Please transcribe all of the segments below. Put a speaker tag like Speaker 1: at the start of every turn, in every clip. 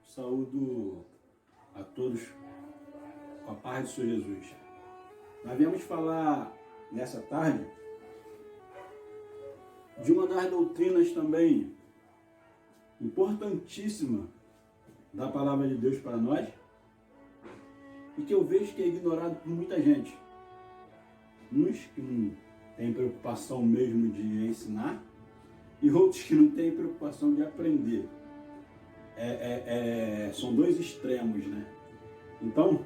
Speaker 1: Saúdo a todos com a paz do Senhor Jesus. Nós viemos falar nessa tarde de uma das doutrinas também importantíssima da palavra de Deus para nós e que eu vejo que é ignorado por muita gente. Uns que não têm preocupação mesmo de ensinar e outros que não têm preocupação de aprender. São dois extremos, né? Então,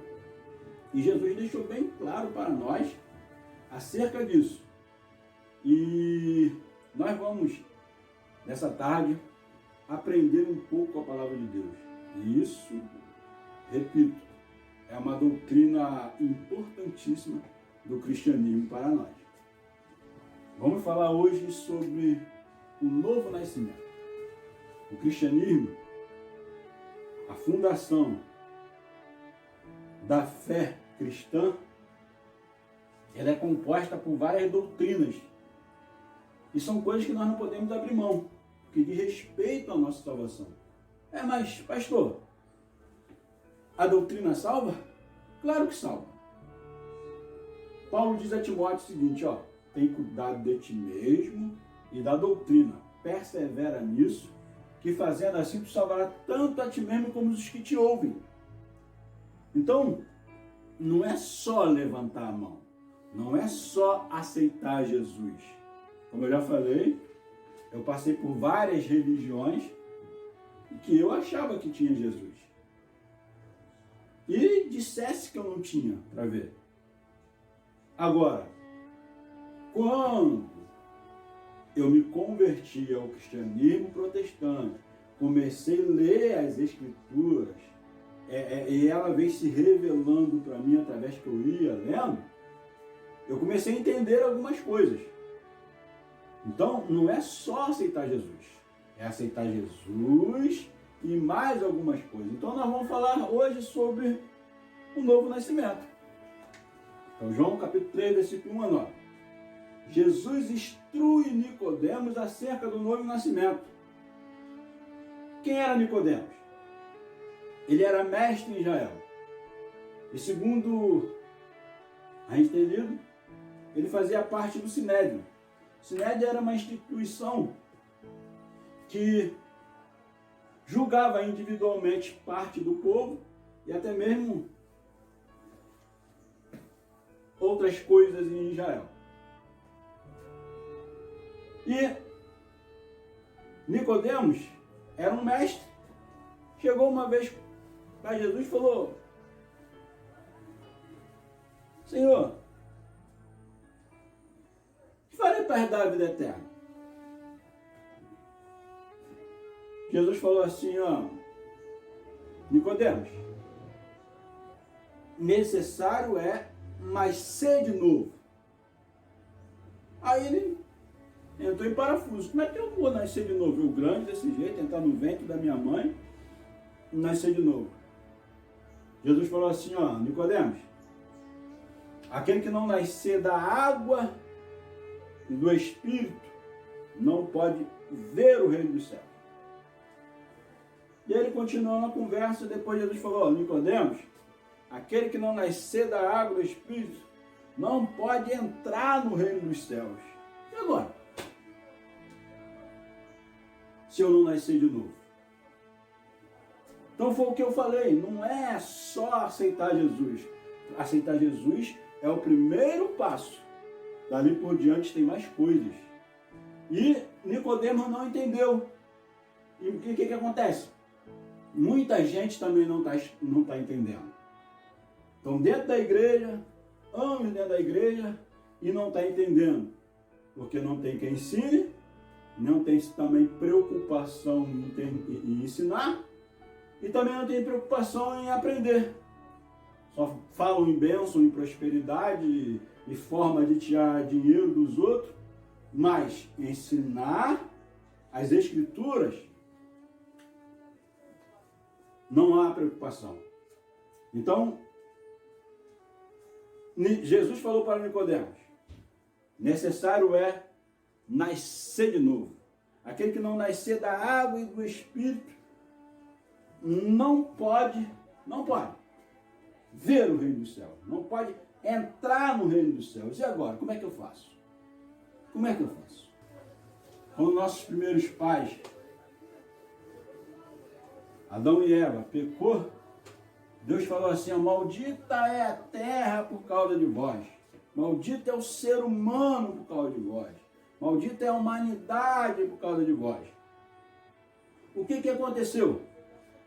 Speaker 1: e Jesus deixou bem claro para nós acerca disso. E nós vamos, nessa tarde, aprender um pouco a palavra de Deus. E isso, repito, é uma doutrina importantíssima do cristianismo para nós. Vamos falar hoje sobre o novo nascimento. O cristianismo, a fundação da fé cristã, ela é composta por várias doutrinas. E são coisas que nós não podemos abrir mão, que diz respeito à nossa salvação. Mas, pastor, a doutrina salva? Claro que salva. Paulo diz a Timóteo o seguinte, tem cuidado de ti mesmo e da doutrina. Persevera nisso, que fazendo assim tu salvará tanto a ti mesmo como os que te ouvem. Então, não é só levantar a mão, não é só aceitar Jesus. Como eu já falei, eu passei por várias religiões que eu achava que tinha Jesus. E dissesse que eu não tinha, para ver. Agora, quando eu me converti ao cristianismo protestante, comecei a ler as Escrituras, e ela veio se revelando para mim através que eu ia lendo, eu comecei a entender algumas coisas. Então, não é só aceitar Jesus, é aceitar Jesus e mais algumas coisas. Então, nós vamos falar hoje sobre o novo nascimento. Então, João capítulo 3, versículo 1 a 9. Jesus instrui Nicodemos acerca do novo nascimento. Quem era Nicodemos? Ele era mestre em Israel. E segundo a gente tem lido, ele fazia parte do Sinédrio. O Sinédrio era uma instituição que julgava individualmente parte do povo e até mesmo outras coisas em Israel. E Nicodemos era um mestre. Chegou uma vez para Jesus e falou: Senhor, o que farei para herdar a vida eterna? Jesus falou assim, Nicodemos, necessário é nascer de novo. Aí ele entrou em parafuso. Como é que eu vou nascer de novo? Eu grande desse jeito, entrar no ventre da minha mãe e nascer de novo. Jesus falou assim, Nicodemos, aquele que não nascer da água e do Espírito não pode ver o reino dos céus. E aí ele continuou na conversa, depois Jesus falou, Nicodemos, aquele que não nascer da água e do Espírito não pode entrar no reino dos céus. E agora? Se eu não nascer de novo? Então foi o que eu falei, não é só aceitar Jesus. Aceitar Jesus é o primeiro passo. Dali por diante tem mais coisas. E Nicodemos não entendeu. E o que acontece? Muita gente também não tá entendendo. Então dentro da igreja, anos dentro da igreja, e não está entendendo. Porque não tem quem ensine, não tem também preocupação em ensinar, e também não tem preocupação em aprender. Só falam em bênção, em prosperidade e forma de tirar dinheiro dos outros, mas ensinar as Escrituras não há preocupação. Então, Jesus falou para Nicodemos, necessário é nascer de novo. Aquele que não nascer da água e do Espírito não pode ver o reino dos céus, não pode entrar no reino dos céus. E agora, como é que eu faço? Como é que eu faço? Quando nossos primeiros pais, Adão e Eva, pecou, Deus falou assim: maldita é a terra por causa de vós, maldito é o ser humano por causa de vós, maldita é a humanidade por causa de vós. O que aconteceu?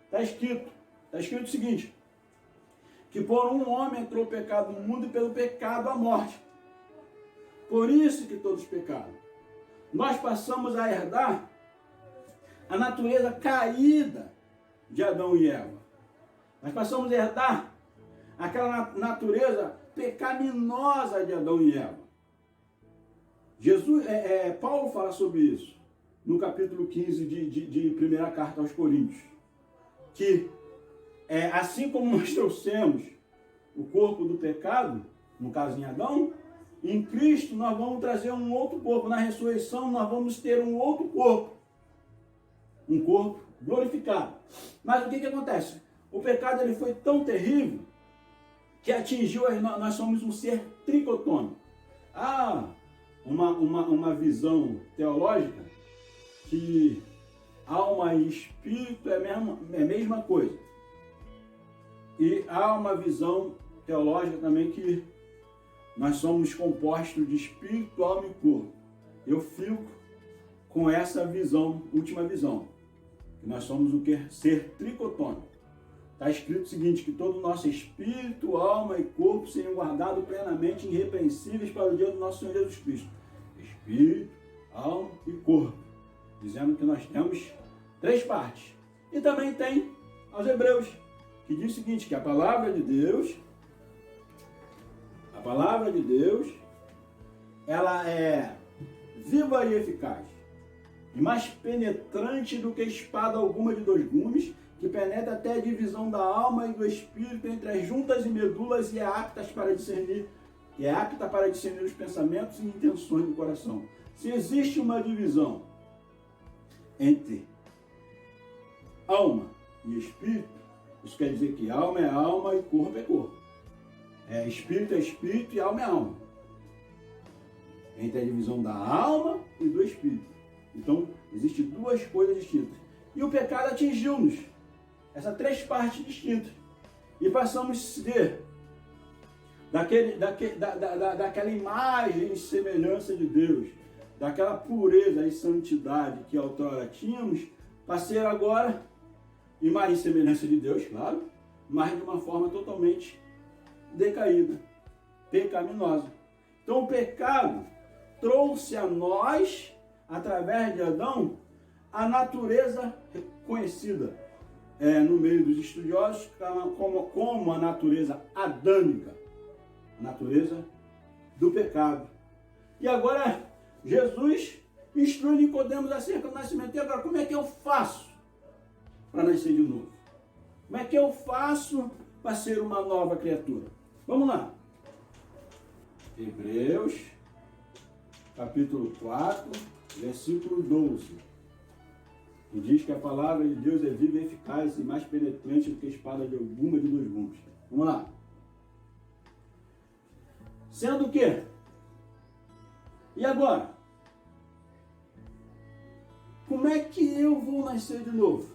Speaker 1: Está escrito o seguinte, que por um homem entrou o pecado no mundo e pelo pecado a morte. Por isso que todos pecaram. Nós passamos a herdar a natureza caída de Adão e Eva. Nós passamos a herdar aquela natureza pecaminosa de Adão e Eva. Paulo fala sobre isso no capítulo 15 de primeira carta aos Coríntios. Que assim como nós trouxemos o corpo do pecado, no caso em Adão, em Cristo nós vamos trazer um outro corpo. Na ressurreição nós vamos ter um outro corpo. Um corpo glorificado. Mas o que acontece? O pecado ele foi tão terrível que atingiu, nós somos um ser tricotômico. Há uma visão teológica que alma e espírito é a mesma coisa. E há uma visão teológica também que nós somos compostos de espírito, alma e corpo. Eu fico com essa visão, última visão, que nós somos o que? Ser tricotômico. Está escrito o seguinte, que todo o nosso espírito, alma e corpo sejam guardados plenamente irrepreensíveis para o dia do nosso Senhor Jesus Cristo. Espírito, alma e corpo. Dizendo que nós temos 3 partes. E também tem aos Hebreus, que diz o seguinte, que a palavra de Deus, ela é viva e eficaz, e mais penetrante do que espada alguma de 2 gumes, que penetra até a divisão da alma e do espírito entre as juntas e medulas e é apta para discernir os pensamentos e intenções do coração. Se existe uma divisão entre alma e espírito, isso quer dizer que alma é alma e corpo é corpo. Espírito é espírito e alma é alma. Entre a divisão da alma e do espírito. Então, existem 2 coisas distintas. E o pecado atingiu-nos. Essas 3 partes distintas. E passamos a ser daquela imagem e semelhança de Deus, daquela pureza e santidade que outrora tínhamos, para ser agora imagem e semelhança de Deus, claro, mas de uma forma totalmente decaída, pecaminosa. Então o pecado trouxe a nós, através de Adão, a natureza conhecida no meio dos estudiosos como a natureza adâmica, a natureza do pecado. E agora Jesus instrui Nicodemos acerca do nascimento. E agora, como é que eu faço para nascer de novo? Como é que eu faço para ser uma nova criatura? Vamos lá. Hebreus, capítulo 4, versículo 12. Que diz que a palavra de Deus é viva e eficaz e mais penetrante do que a espada de alguma de 2 gumes. Vamos lá. Sendo que, e agora? Como é que eu vou nascer de novo?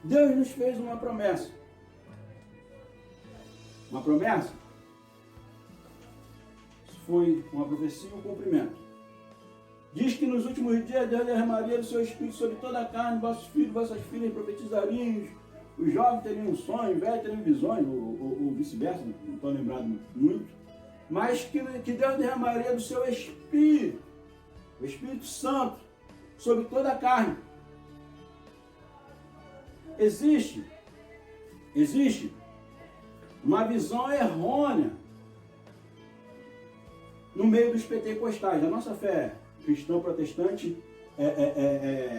Speaker 1: Deus nos fez uma promessa. Uma promessa? Isso foi uma profecia e um cumprimento. Diz que nos últimos dias Deus derramaria do seu Espírito sobre toda a carne, vossos filhos, vossas filhas profetizariam, os jovens teriam um sonho, os velhos teriam visões, ou vice-versa, não estou lembrado muito, mas que Deus derramaria do seu Espírito, o Espírito Santo, sobre toda a carne. Existe uma visão errônea no meio dos pentecostais. A nossa fé cristã protestante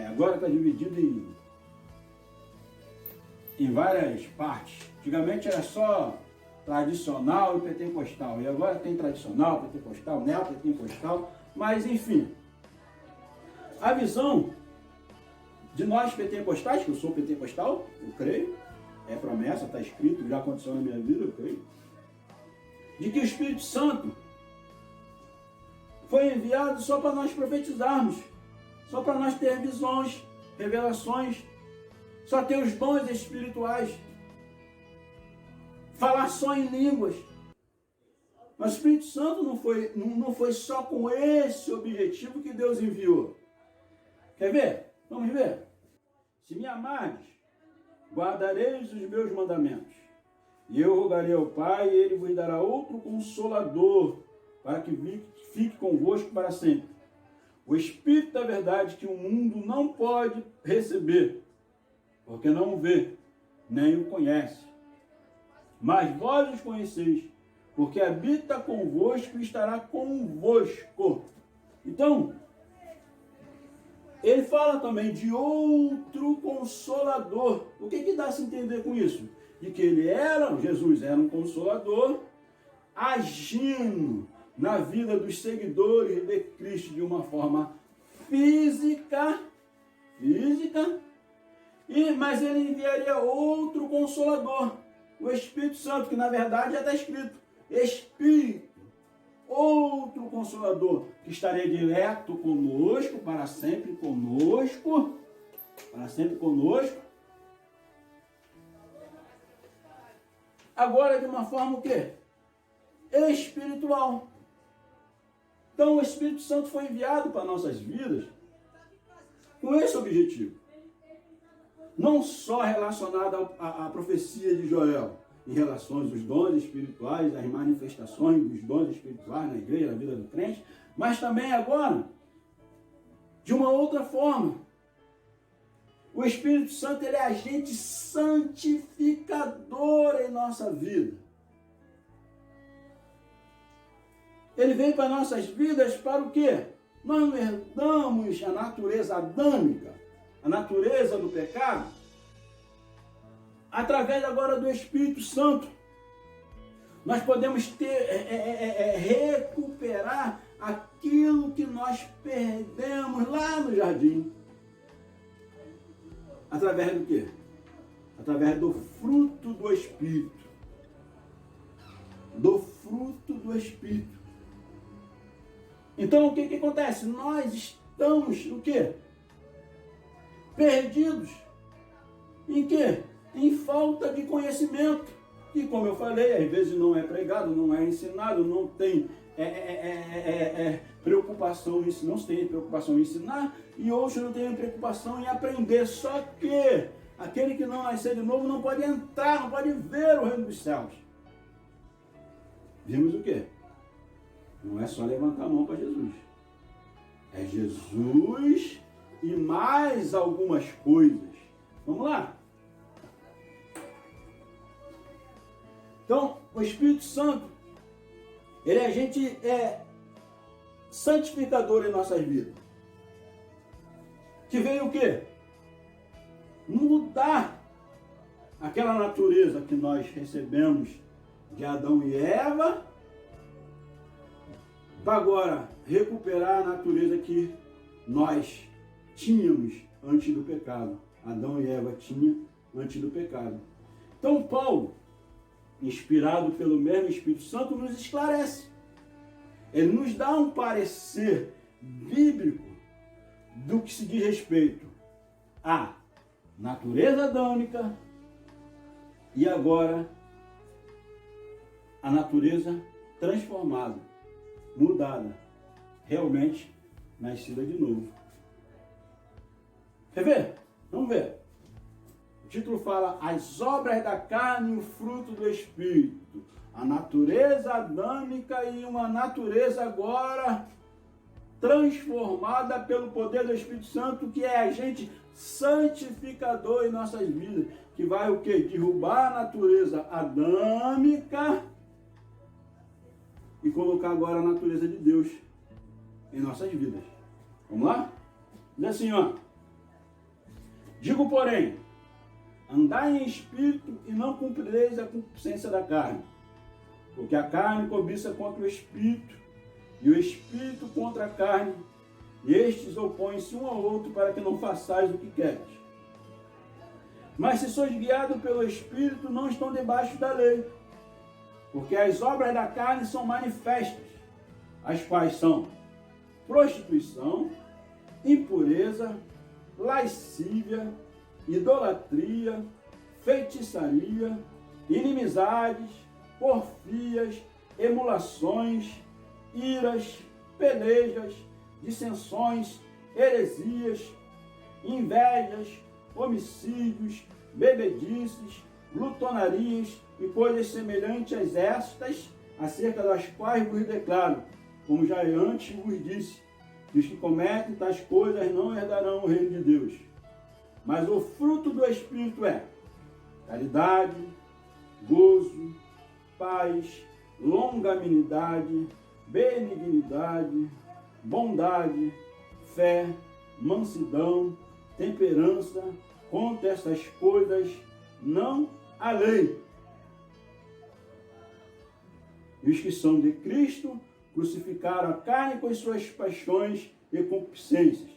Speaker 1: agora está dividida em várias partes. Antigamente era só tradicional e pentecostal, e agora tem tradicional, pentecostal, neopentecostal, mas enfim. A visão de nós pentecostais, que eu sou pentecostal, eu creio, é promessa, está escrito, já aconteceu na minha vida, eu creio, de que o Espírito Santo foi enviado só para nós profetizarmos, só para nós ter visões, revelações, só ter os dons espirituais, falar só em línguas. Mas o Espírito Santo não foi só com esse objetivo que Deus enviou. Quer ver? Vamos ver. Se me amardes, guardareis os meus mandamentos. E eu rogarei ao Pai, e Ele vos dará outro Consolador, para que fique convosco para sempre. O Espírito da verdade que o mundo não pode receber, porque não o vê, nem o conhece. Mas vós os conheceis, porque habita convosco e estará convosco. Então, ele fala também de outro Consolador. O que dá a se entender com isso? De que Jesus era um Consolador, agindo na vida dos seguidores de Cristo de uma forma física, mas ele enviaria outro Consolador, o Espírito Santo, que na verdade já está escrito, Espírito, outro Consolador, que estaria direto conosco, para sempre conosco, agora de uma forma o quê? Espiritual. Então o Espírito Santo foi enviado para nossas vidas com esse objetivo. Não só relacionado à profecia de Joel, em relação aos dons espirituais, às manifestações dos dons espirituais na igreja, na vida do crente, mas também agora, de uma outra forma. O Espírito Santo, ele é agente santificador em nossa vida. Ele veio para nossas vidas para o quê? Nós não herdamos a natureza adâmica, a natureza do pecado, através agora do Espírito Santo. Nós podemos recuperar aquilo que nós perdemos lá no jardim. Através do quê? Através do fruto do Espírito. Do fruto do Espírito. Então, o que acontece? Nós estamos, o quê? Perdidos. Em quê? Em falta de conhecimento. E como eu falei, às vezes não é pregado, não é ensinado, não tem preocupação em ensinar, não se tem preocupação em ensinar, e outros não têm preocupação em aprender. Só que aquele que não nascer de novo não pode entrar, não pode ver o reino dos céus. Vimos o quê? Não é só levantar a mão para Jesus. É Jesus e mais algumas coisas. Vamos lá? Então, o Espírito Santo, ele é agente santificador em nossas vidas. Que veio o quê? Mudar aquela natureza que nós recebemos de Adão e Eva, para agora recuperar a natureza que nós tínhamos antes do pecado. Adão e Eva tinham antes do pecado. Então Paulo, inspirado pelo mesmo Espírito Santo, nos esclarece. Ele nos dá um parecer bíblico do que se diz respeito à natureza adâmica e agora a natureza transformada, mudada, realmente nascida de novo. Quer ver? Vamos ver. O título fala: as obras da carne e o fruto do Espírito. A natureza adâmica e uma natureza agora transformada pelo poder do Espírito Santo, que é agente santificador em nossas vidas, que vai o quê? Derrubar a natureza adâmica e colocar agora a natureza de Deus em nossas vidas. Vamos lá? Diz assim, ó: digo, porém, andai em espírito e não cumprireis a concupiscência da carne, porque a carne cobiça contra o espírito, e o espírito contra a carne, e estes opõem-se um ao outro para que não façais o que queres. Mas se sois guiados pelo Espírito, não estão debaixo da lei. Porque as obras da carne são manifestas, as quais são prostituição, impureza, lascívia, idolatria, feitiçaria, inimizades, porfias, emulações, iras, pelejas, dissensões, heresias, invejas, homicídios, bebedices, glutonarias e coisas semelhantes a estas, acerca das quais vos declaro, como já antes vos disse, que os que cometem tais coisas não herdarão o reino de Deus. Mas o fruto do Espírito é caridade, gozo, paz, longanimidade, benignidade, bondade, fé, mansidão, temperança. Contra essas coisas não há lei. E os que são de Cristo crucificaram a carne com as suas paixões e concupiscências.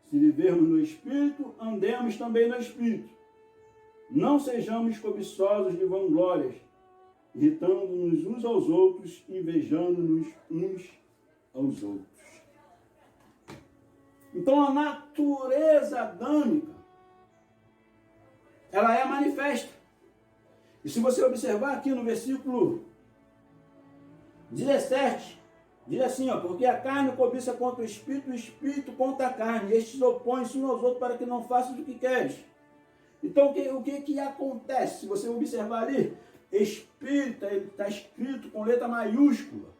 Speaker 1: Se vivermos no Espírito, andemos também no Espírito. Não sejamos cobiçosos de vanglórias, irritando-nos uns aos outros, invejando-nos uns aos outros. Então a natureza adâmica, ela é manifesta. E se você observar aqui no versículo 17, diz assim, porque a carne cobiça contra o Espírito contra a carne, e estes opõem-se uns aos outros para que não façam o que queres. Então o que acontece? Se você observar ali, Espírito, ele está escrito com letra maiúscula,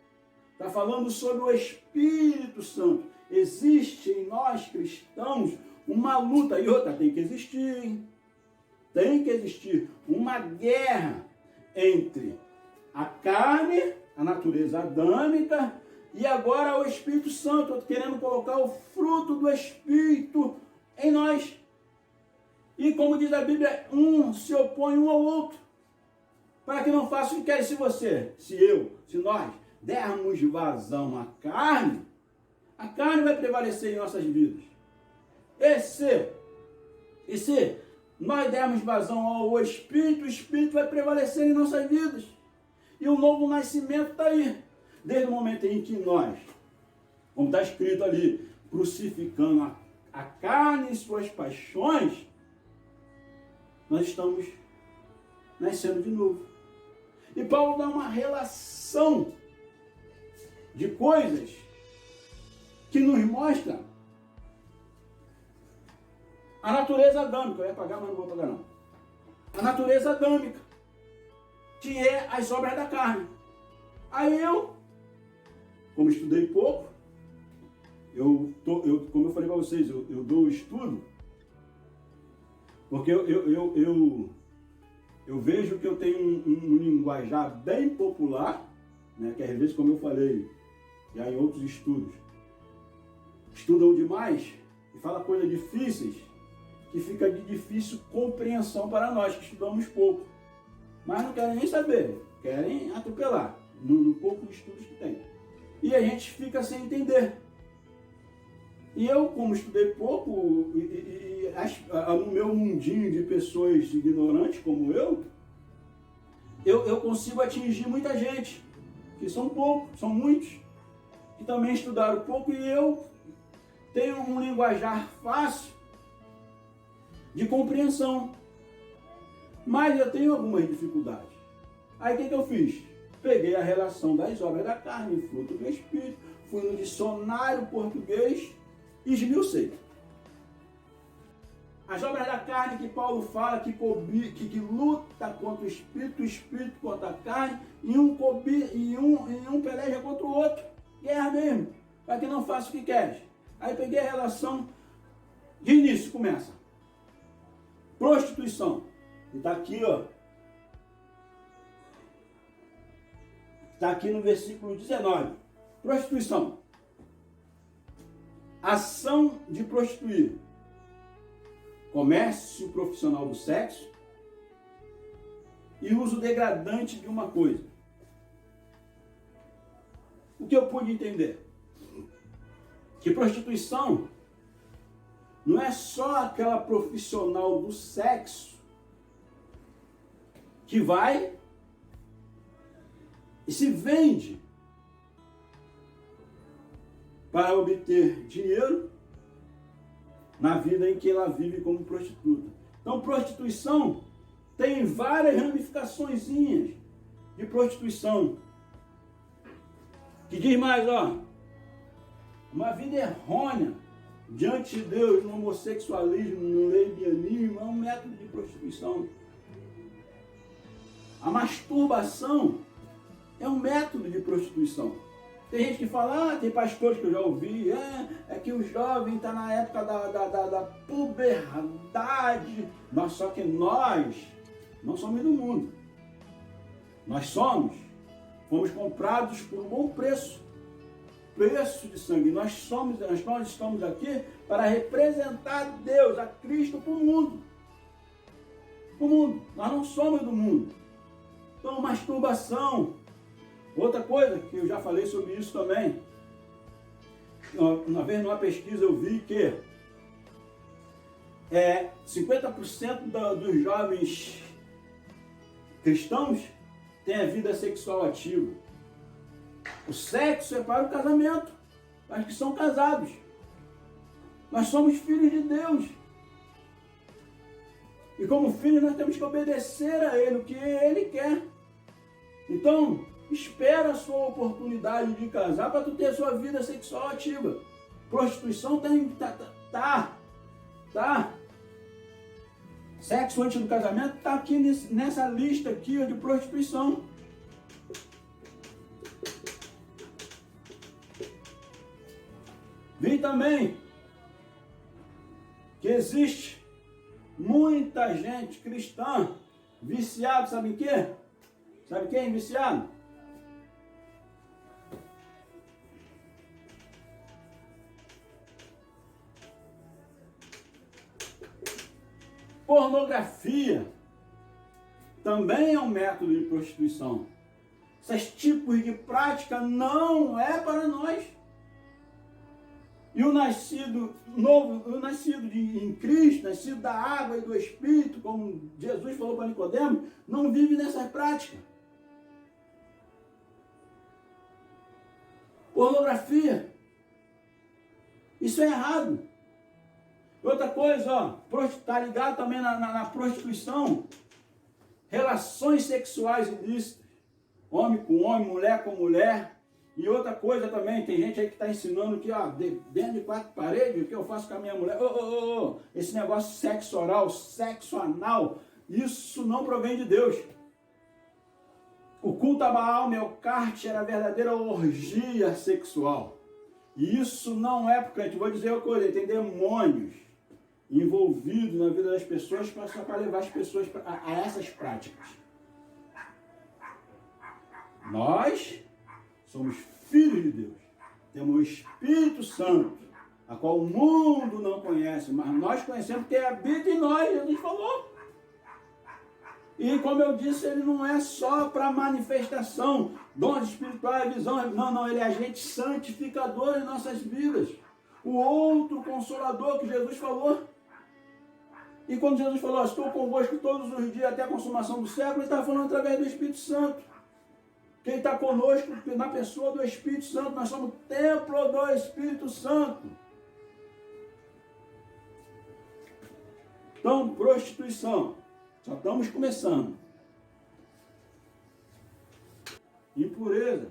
Speaker 1: está falando sobre o Espírito Santo. Existe em nós cristãos uma luta, e outra tem que existir, uma guerra entre a carne, a natureza adâmica, e agora o Espírito Santo, querendo colocar o fruto do Espírito em nós. E como diz a Bíblia, um se opõe um ao outro, para que não faça o que quer. Se nós dermos vazão à carne, a carne vai prevalecer em nossas vidas. E se nós dermos vazão ao Espírito, o Espírito vai prevalecer em nossas vidas. E o novo nascimento está aí. Desde o momento em que nós, como está escrito ali, crucificando a carne e suas paixões, nós estamos nascendo de novo. E Paulo dá uma relação de coisas que nos mostra a natureza adâmica. Eu ia apagar, mas não vou apagar não. A natureza adâmica, que é as obras da carne. Aí eu, como estudei pouco, como eu falei para vocês, eu dou estudo, porque eu vejo que eu tenho um linguajar bem popular, né, que às vezes, como eu falei, já em outros estudos, estudam demais e falam coisas difíceis, que fica de difícil compreensão para nós que estudamos pouco. Mas não querem nem saber, querem atropelar no pouco estudos que tem. E a gente fica sem entender. E eu, como estudei pouco, no meu mundinho de pessoas ignorantes como eu consigo atingir muita gente, que são poucos, são muitos, que também estudaram pouco, e eu tenho um linguajar fácil de compreensão. Mas eu tenho algumas dificuldades. Aí o que eu fiz? Peguei a relação das obras da carne, fruto do Espírito, fui no dicionário português e esmiucei. As obras da carne que Paulo fala, que luta contra o Espírito contra a carne, e um peleja contra o outro. Guerra mesmo, para que não faça o que queres. Aí peguei a relação de início, começa. Prostituição. E está aqui, está aqui no versículo 19. Prostituição. Ação de prostituir. Comércio profissional do sexo e uso degradante de uma coisa. O que eu pude entender? que prostituição não é só aquela profissional do sexo que vai e se vende para obter dinheiro na vida em que ela vive como prostituta. Então, prostituição tem várias ramificaçõezinhas de prostituição. Que diz mais, ó, uma vida errônea diante de Deus, no homossexualismo, no lesbianismo, é um método de prostituição. A masturbação é um método de prostituição. Tem gente que fala, tem pastores que eu já ouvi, é que o jovem está na época da puberdade. Mas só que nós não somos do mundo. Nós fomos comprados por um bom preço. Preço de sangue. Nós estamos aqui para representar Deus, a Cristo, para o mundo. Para o mundo. Nós não somos do mundo. Então, masturbação. Outra coisa, que eu já falei sobre isso também. Uma vez numa pesquisa eu vi que 50% dos jovens cristãos têm a vida sexual ativa. O sexo é para o casamento, para os que são casados. Nós somos filhos de Deus. E como filhos nós temos que obedecer a Ele, o que Ele quer. Então, espera a sua oportunidade de casar para tu ter a sua vida sexual ativa. Prostituição tá. Sexo antes do casamento está aqui nessa lista aqui de prostituição. Vi também que existe muita gente cristã viciada, sabe em quê? Sabe quem é viciado? Pornografia também é um método de prostituição. Esses tipos de prática não é para nós. E o nascido em Cristo, nascido da água e do Espírito, como Jesus falou para Nicodemo, não vive nessas práticas. Pornografia. Isso é errado. Outra coisa, está ligado também na prostituição. Relações sexuais ilícitas. Homem com homem, mulher com mulher. E outra coisa também, tem gente aí que está ensinando que, dentro de 4 paredes, o que eu faço com a minha mulher? Esse negócio de sexo oral, sexo anal, isso não provém de Deus. O culto a Baal, Melcarte, era a verdadeira orgia sexual. E isso não é porque, vou dizer uma coisa, tem demônios envolvidos na vida das pessoas para levar as pessoas a essas práticas. Nós somos filhos de Deus. Temos o Espírito Santo, a qual o mundo não conhece, mas nós conhecemos porque habita em nós, Jesus falou. E como eu disse, ele não é só para manifestação, dons espirituais, visão, não, ele é agente santificador em nossas vidas. O outro consolador que Jesus falou. E quando Jesus falou, estou convosco todos os dias até a consumação do século, ele estava falando através do Espírito Santo. Quem está conosco na pessoa do Espírito Santo, nós somos templo do Espírito Santo. Então, prostituição, só estamos começando. Impureza.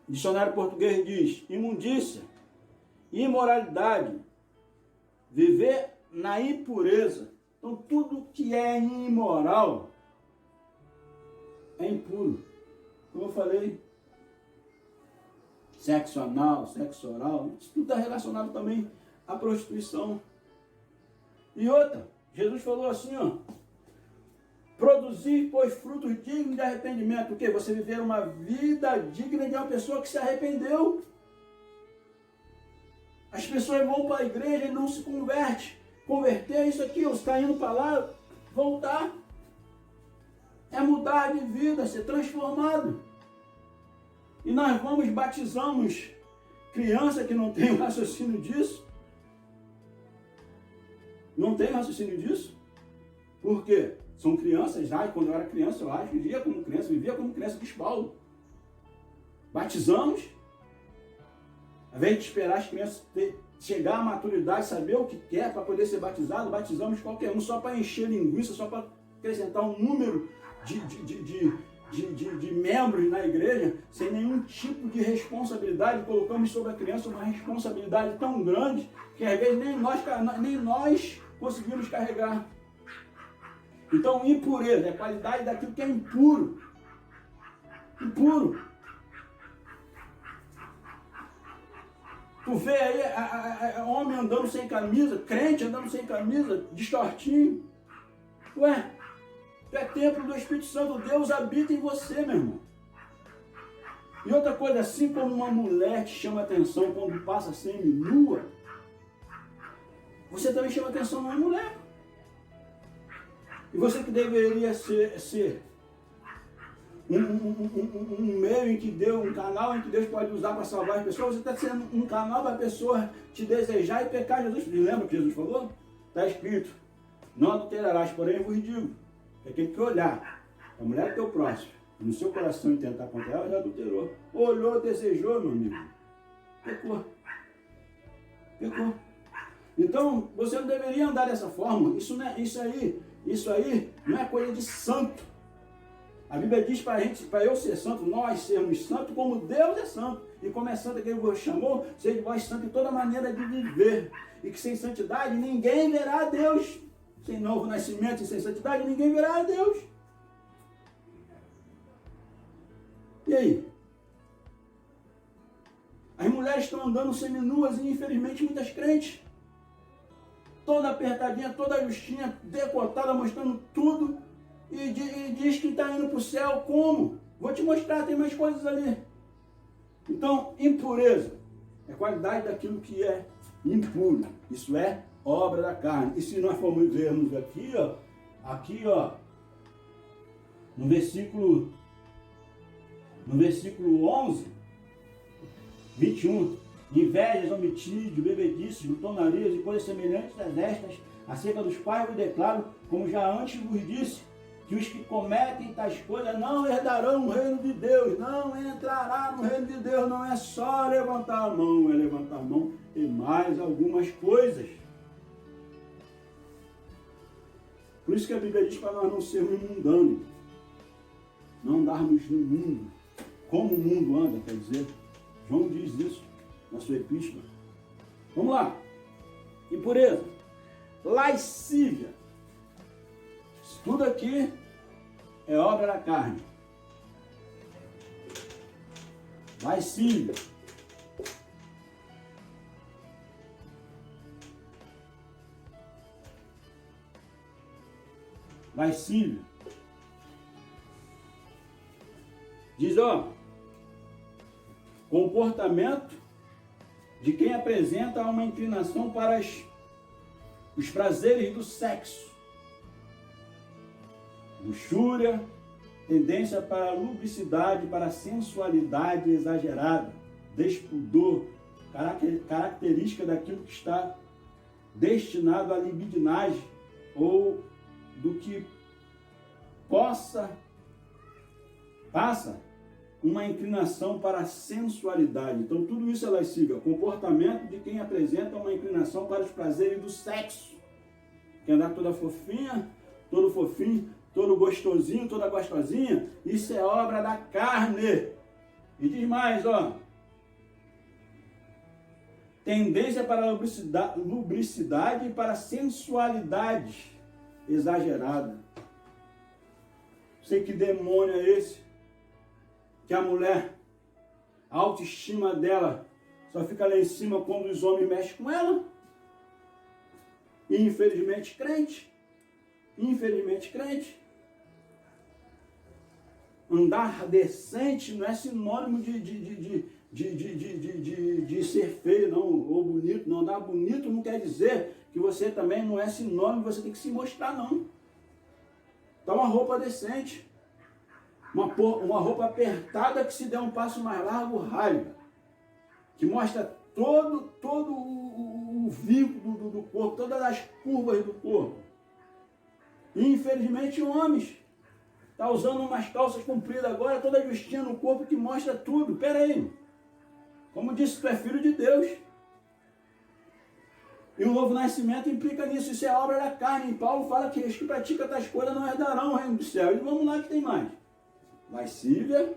Speaker 1: O dicionário português diz, imundícia, imoralidade, viver na impureza. Então, tudo que é imoral é impuro. Como eu falei, sexo anal, sexo oral, isso tudo está relacionado também à prostituição. E outra, Jesus falou assim, produzir, pois, frutos dignos de arrependimento. O quê? Você viver uma vida digna de uma pessoa que se arrependeu. As pessoas vão para a igreja e não se convertem. Converter é isso aqui, você está indo para lá, voltar. É mudar de vida, ser transformado. E nós batizamos criança que não tem o raciocínio disso. Não tem raciocínio disso. Por quê? São crianças, quando eu era criança, eu acho, vivia como criança, diz Paulo. Batizamos, ao invés de esperar as crianças chegar à maturidade, saber o que quer para poder ser batizado, batizamos qualquer um só para encher linguiça, só para acrescentar um número de membros na igreja, sem nenhum tipo de responsabilidade. Colocamos sobre a criança uma responsabilidade tão grande que às vezes nem nós conseguimos carregar. Então, impureza é a qualidade daquilo que é impuro. Impuro. Tu vê aí homem andando sem camisa, crente andando sem camisa, de shortinho. Ué, tu é templo do Espírito Santo, Deus habita em você, meu irmão. E outra coisa, assim como uma mulher te chama atenção quando passa semi-nua, você também chama atenção numa mulher. E você que deveria ser um meio em que Deus, um canal em que Deus pode usar para salvar as pessoas, você está sendo um canal para a pessoa te desejar e pecar. Jesus, lembra o que Jesus falou? Está escrito, não adulterarás, porém eu vos digo, é quem que olhar a mulher do teu próximo, no seu coração e tentar contra ela, já adulterou. Olhou, desejou, meu amigo. Pecou. Então, você não deveria andar dessa forma. Isso aí não é coisa de santo. A Bíblia diz para eu ser santo, nós sermos santos como Deus é santo. E como é santo que Ele vos chamou, seja vós santo em toda maneira de viver. E que sem santidade ninguém verá a Deus. Sem novo nascimento e sem santidade ninguém verá a Deus. E aí? As mulheres estão andando seminuas e infelizmente muitas crentes. Toda apertadinha, toda justinha, decotada, mostrando tudo. E diz que está indo para o céu. Como? Vou te mostrar, tem mais coisas ali. Então, impureza é qualidade daquilo que é impuro. Isso é obra da carne. E se nós formos vermos aqui, no versículo 11, 21, invejas, homicídio, bebedices, glutonarias e coisas semelhantes a estas, acerca dos quais eu declaro, como já antes vos disse, que os que cometem tais coisas não herdarão o reino de Deus, não entrará no reino de Deus. Não é só levantar a mão, é levantar a mão e mais algumas coisas. Por isso que a Bíblia diz para nós não sermos mundanos, não andarmos no mundo, como o mundo anda, quer dizer. João diz isso na sua epístola. Vamos lá. Impureza, lascívia. Isso tudo aqui é obra da carne. Lascívia. Lascívia. Diz, comportamento de quem apresenta uma inclinação para os prazeres do sexo. Luxúria, tendência para a lubricidade, para a sensualidade exagerada, despudor, característica daquilo que está destinado à libidinagem ou do que passa uma inclinação para a sensualidade. Então tudo isso é lascívia, comportamento de quem apresenta uma inclinação para os prazeres do sexo. Quer andar toda fofinha, todo fofinho, todo gostosinho, toda gostosinha, isso é obra da carne. E diz mais, tendência para a lubricidade e para a sensualidade exagerada. Sei que demônio é esse, que a mulher, a autoestima dela só fica lá em cima quando os homens mexem com ela. E infelizmente crente, andar decente não é sinônimo de ser feio, não, ou bonito. Não, andar bonito não quer dizer que você também não é sinônimo, você tem que se mostrar, não. Dá uma roupa decente, uma roupa apertada que se der um passo mais largo, rasga. que mostra todo o vínculo do corpo, todas as curvas do corpo. E infelizmente homens tá usando umas calças compridas agora, toda justinha no corpo que mostra tudo. Pera aí, como disse, tu é filho de Deus. E o novo nascimento implica nisso, isso é obra da carne. E Paulo fala que os que praticam tais coisas não herdarão o reino do céu. E vamos lá que tem mais. Lascívia,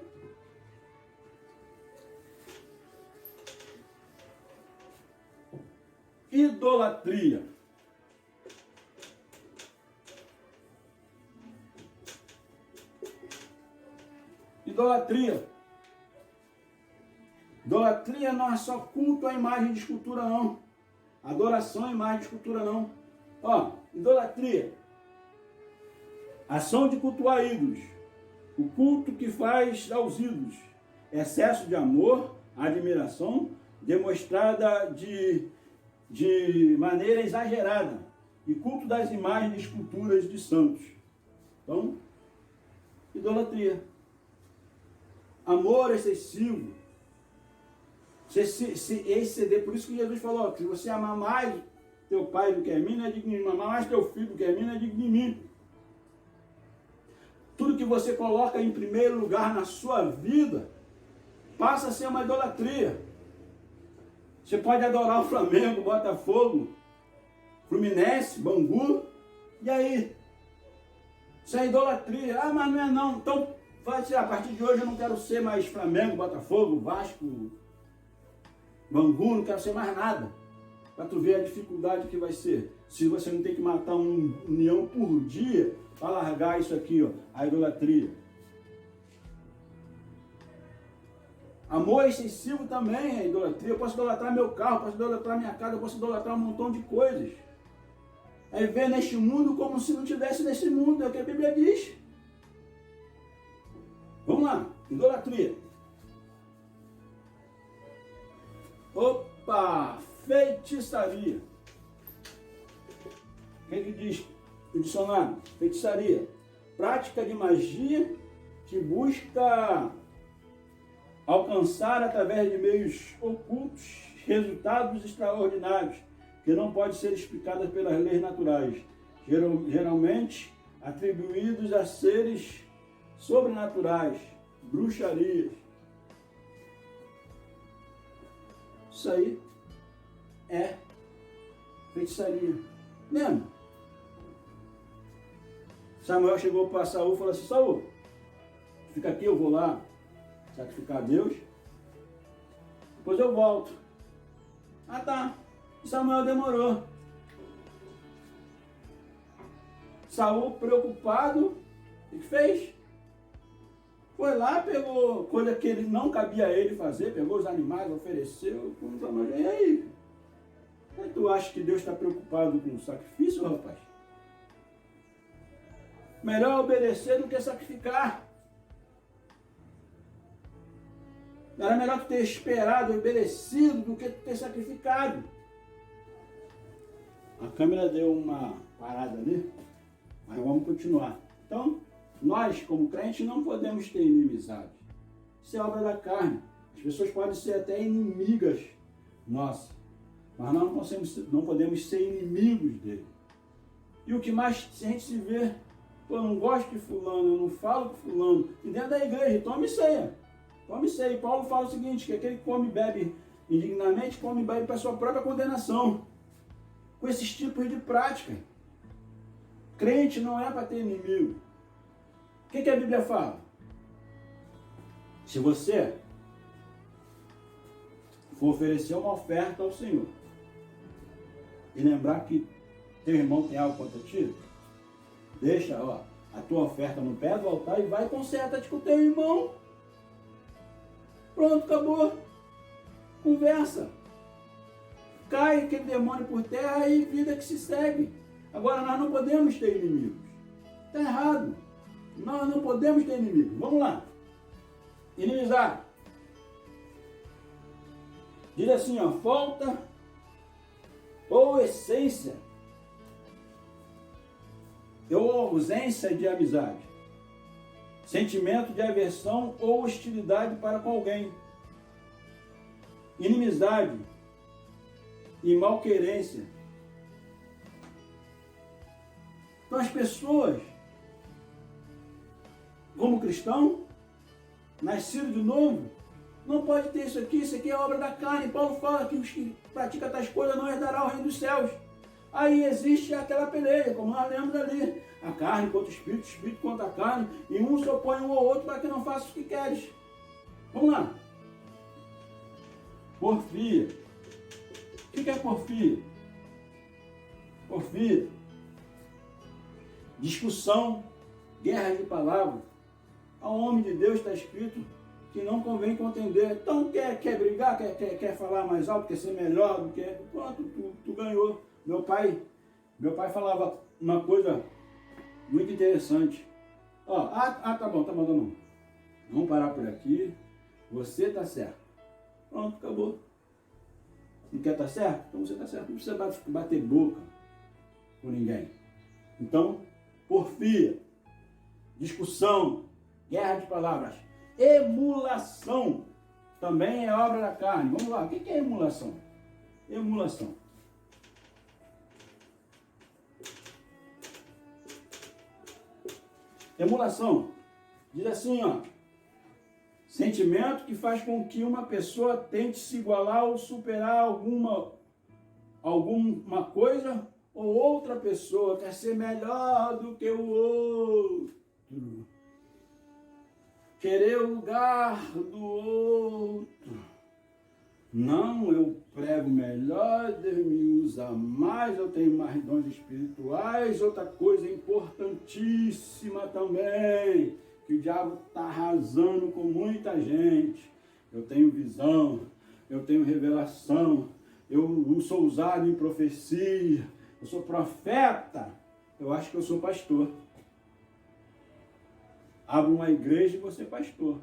Speaker 1: idolatria. Idolatria. Idolatria não é só culto à imagem de escultura, não. Adoração à imagem de escultura, não. Ó, idolatria. Ação de cultuar ídolos. O culto que faz aos ídolos. Excesso de amor, admiração, demonstrada de maneira exagerada. E culto das imagens de esculturas de santos. Então, idolatria. Amor excessivo. Se exceder, por isso que Jesus falou, que se você amar mais teu pai do que a mim, não é digno de mim. Amar mais teu filho do que a mim, não é digno de mim. Tudo que você coloca em primeiro lugar na sua vida, passa a ser uma idolatria. Você pode adorar o Flamengo, Botafogo, Fluminense, Bangu, e aí? Isso é idolatria. Ah, mas não é não. Então, vai ser, a partir de hoje eu não quero ser mais Flamengo, Botafogo, Vasco, Bangu, não quero ser mais nada. Para tu ver a dificuldade que vai ser. Se você não tem que matar um leão por dia para largar isso aqui, ó, a idolatria. Amor excessivo também é idolatria. Eu posso idolatrar meu carro, posso idolatrar minha casa, eu posso idolatrar um montão de coisas. É ver neste mundo como se não tivesse nesse mundo, é o que a Bíblia diz. Vamos lá, idolatria. Opa, feitiçaria. O que diz o dicionário? Feitiçaria. Prática de magia que busca alcançar através de meios ocultos resultados extraordinários que não podem ser explicados pelas leis naturais, geralmente atribuídos a seres sobrenaturais, bruxarias. Isso aí é feitiçaria. Lembra? Samuel chegou para Saul e falou assim: Saul, fica aqui, eu vou lá sacrificar a Deus, depois eu volto. Ah tá, Samuel demorou. Saul, preocupado, o que fez? Foi lá, pegou coisa que ele não cabia a ele fazer, pegou os animais, ofereceu, e aí? Mas tu acha que Deus está preocupado com o sacrifício, rapaz? Melhor obedecer do que sacrificar. Era melhor tu ter esperado, obedecido, do que tu ter sacrificado. A câmera deu uma parada ali, mas vamos continuar. Então, nós, como crentes, não podemos ter inimizade. Isso é obra da carne. As pessoas podem ser até inimigas nossas, mas nós não podemos ser inimigos dele. E o que mais a gente se vê, pô, eu não gosto de fulano, eu não falo com fulano, e dentro da igreja, tome ceia. Tome ceia. Paulo fala o seguinte, que aquele que come e bebe indignamente, come e bebe para sua própria condenação. Com esses tipos de prática. Crente não é para ter inimigo. O que a Bíblia fala? Se você for oferecer uma oferta ao Senhor e lembrar que teu irmão tem algo contra ti, deixa a tua oferta no pé do altar e vai e conserta-te com o teu irmão. Pronto, acabou. Conversa. Cai aquele demônio por terra e vida que se segue. Agora nós não podemos ter inimigos. Está errado. Nós não podemos ter inimigos. Vamos lá. Inimizar. Diz assim, ó, falta ou essência ou ausência de amizade. Sentimento de aversão ou hostilidade para com alguém. inimizade e malquerência. Então as pessoas, como cristão, nascido de novo, não pode ter isso aqui é obra da carne. Paulo fala que os que praticam tais coisas não herdarão o reino dos céus. Aí existe aquela peleia, como nós lemos ali, a carne contra o espírito contra a carne, e um se opõe um ao outro para que não faça o que queres. Vamos lá. Porfia. O que é porfia? Porfia. Discussão, guerra de palavras. Ao homem de Deus está escrito que não convém contender. Então quer brigar, quer falar mais alto, quer ser melhor do que... Pronto, tu ganhou. Meu pai falava uma coisa muito interessante. Ó, tá bom. Vamos parar por aqui. Você tá certo. Pronto, acabou. Não quer estar certo? Então você está certo. Não precisa bater boca com ninguém. Então, porfia, discussão, guerra de palavras, emulação, também é obra da carne. Vamos lá, o que é emulação? Emulação. Emulação, diz assim, ó, sentimento que faz com que uma pessoa tente se igualar ou superar alguma coisa ou outra pessoa, quer ser melhor do que o outro, querer o lugar do outro. Não, eu prego melhor, Deus me usa mais, eu tenho mais dons espirituais. Outra coisa importantíssima também, que o diabo está arrasando com muita gente. Eu tenho visão, eu tenho revelação, eu sou usado em profecia, eu sou profeta, eu acho que eu sou pastor. Abro uma igreja e vou ser pastor.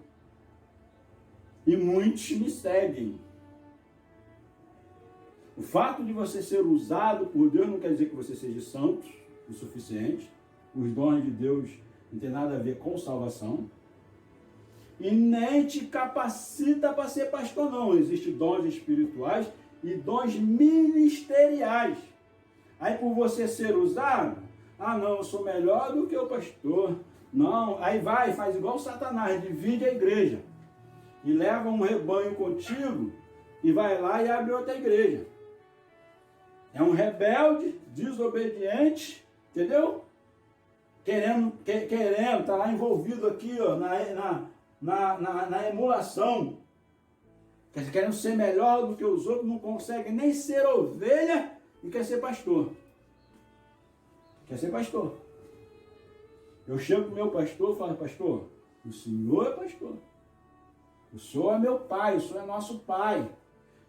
Speaker 1: E muitos me seguem. O fato de você ser usado por Deus não quer dizer que você seja santo o suficiente. Os dons de Deus não tem nada a ver com salvação. E nem te capacita para ser pastor, não. Existem dons espirituais e dons ministeriais. Aí por você ser usado, não, eu sou melhor do que o pastor. Não, aí faz igual Satanás, divide a igreja. E leva um rebanho contigo e vai lá e abre outra igreja. É um rebelde, desobediente, entendeu? Querendo, tá lá envolvido aqui, ó, na emulação. Querendo ser melhor do que os outros, não consegue nem ser ovelha e quer ser pastor. Quer ser pastor. Eu chego para o meu pastor e falo, pastor, o senhor é pastor. O senhor é meu pai, o senhor é nosso pai.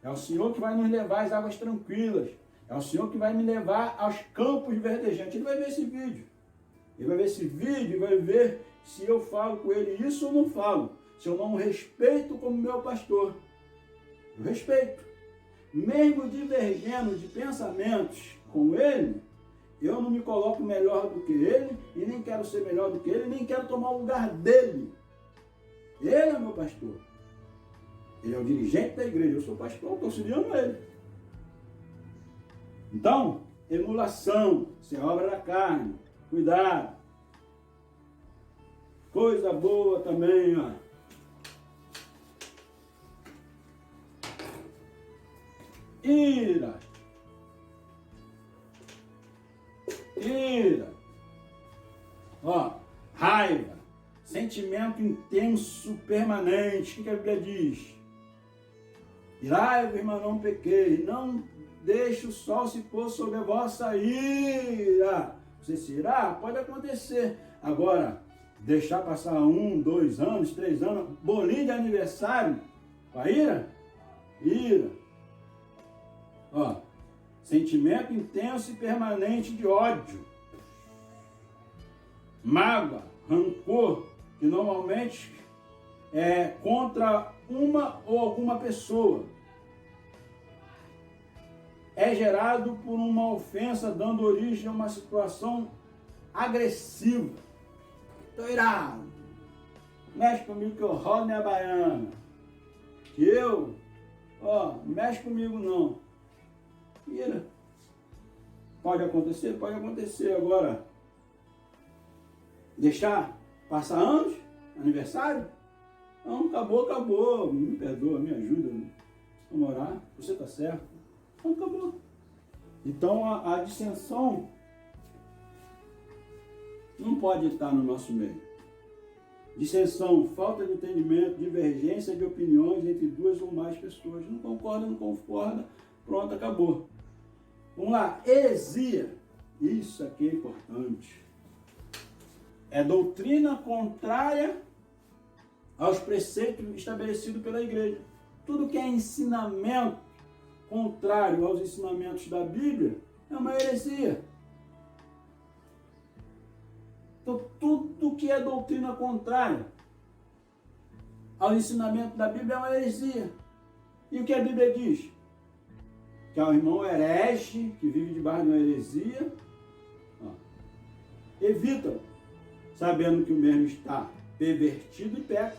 Speaker 1: É o senhor que vai nos levar às águas tranquilas. É o senhor que vai me levar aos campos verdejantes. Ele vai ver esse vídeo. Ele vai ver esse vídeo e vai ver se eu falo com ele isso ou não falo. Se eu não o respeito como meu pastor. Eu respeito. Mesmo divergendo de pensamentos com ele, eu não me coloco melhor do que ele, e nem quero ser melhor do que ele, nem quero tomar o lugar dele. Ele é meu pastor. Ele é o dirigente da igreja. Eu sou pastor, estou auxiliando ele. Então, emulação, isso é obra da carne. Cuidado. Coisa boa também, ó. Ira. Ó, raiva. Sentimento intenso, permanente. O que a Bíblia diz? Irai-vos, irmão, não pequei. Não deixe o sol se pôr sobre a vossa ira. Você se irá? Pode acontecer. Agora, deixar passar 1, 2 anos, 3 anos, bolinho de aniversário, com a ira? Ira. Ó, sentimento intenso e permanente de ódio. Mágoa, rancor, que normalmente é contra uma ou alguma pessoa. É gerado por uma ofensa, dando origem a uma situação agressiva. Estou irado. Mexe comigo que eu rodo minha baiana. Que eu, ó, não mexe comigo não. Vira. Pode acontecer? Pode acontecer. Agora, deixar passar anos, aniversário? Não, acabou, acabou. Me perdoa, me ajuda. Vamos orar. Você está certo. Não, acabou. Então a dissensão não pode estar no nosso meio. Dissensão, falta de entendimento, divergência de opiniões entre duas ou mais pessoas. Não concorda, não concorda, pronto, acabou. Vamos lá, heresia. Isso aqui é importante. É doutrina contrária aos preceitos estabelecidos pela igreja. Tudo que é ensinamento contrário aos ensinamentos da Bíblia é uma heresia. Então, tudo que é doutrina contrária ao ensinamento da Bíblia é uma heresia. E o que a Bíblia diz? Que é um irmão herege, que vive debaixo de uma heresia. Evita, sabendo que o mesmo está pervertido e peca,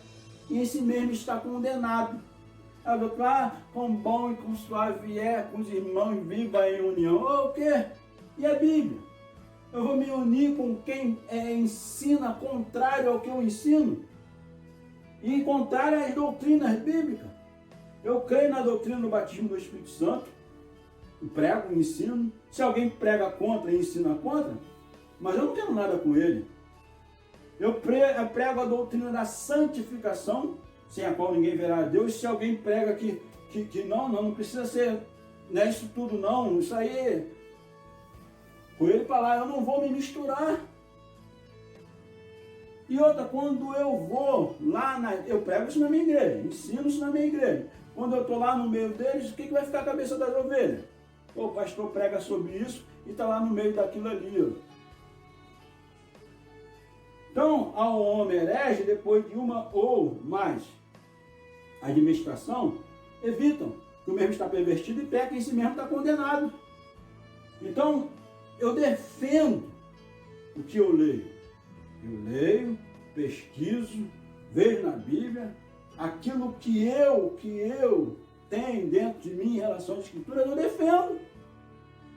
Speaker 1: e esse mesmo está condenado. Quão bom e quão suave é com os irmãos viva em união. O quê? E a Bíblia? Eu vou me unir com quem ensina contrário ao que eu ensino? E contrário às doutrinas bíblicas. Eu creio na doutrina do batismo do Espírito Santo, prego, ensino. Se alguém prega contra e ensina contra, mas eu não tenho nada com ele. Eu prego a doutrina da santificação, sem a qual ninguém verá a Deus. Se alguém prega que não precisa ser isso tudo não, isso aí, com ele para lá, eu não vou me misturar. E outra, quando eu vou lá, eu prego isso na minha igreja, ensino isso na minha igreja. Quando eu estou lá no meio deles, o que vai ficar a cabeça das ovelhas? O pastor prega sobre isso e está lá no meio daquilo ali. Ó. Então, ao homem herege, depois de uma ou mais administração, evitam que o mesmo está pervertido e peca e esse mesmo está condenado. Então, eu defendo o que eu leio. Eu leio, pesquiso, vejo na Bíblia, aquilo que eu tenho dentro de mim em relação às Escrituras, eu defendo.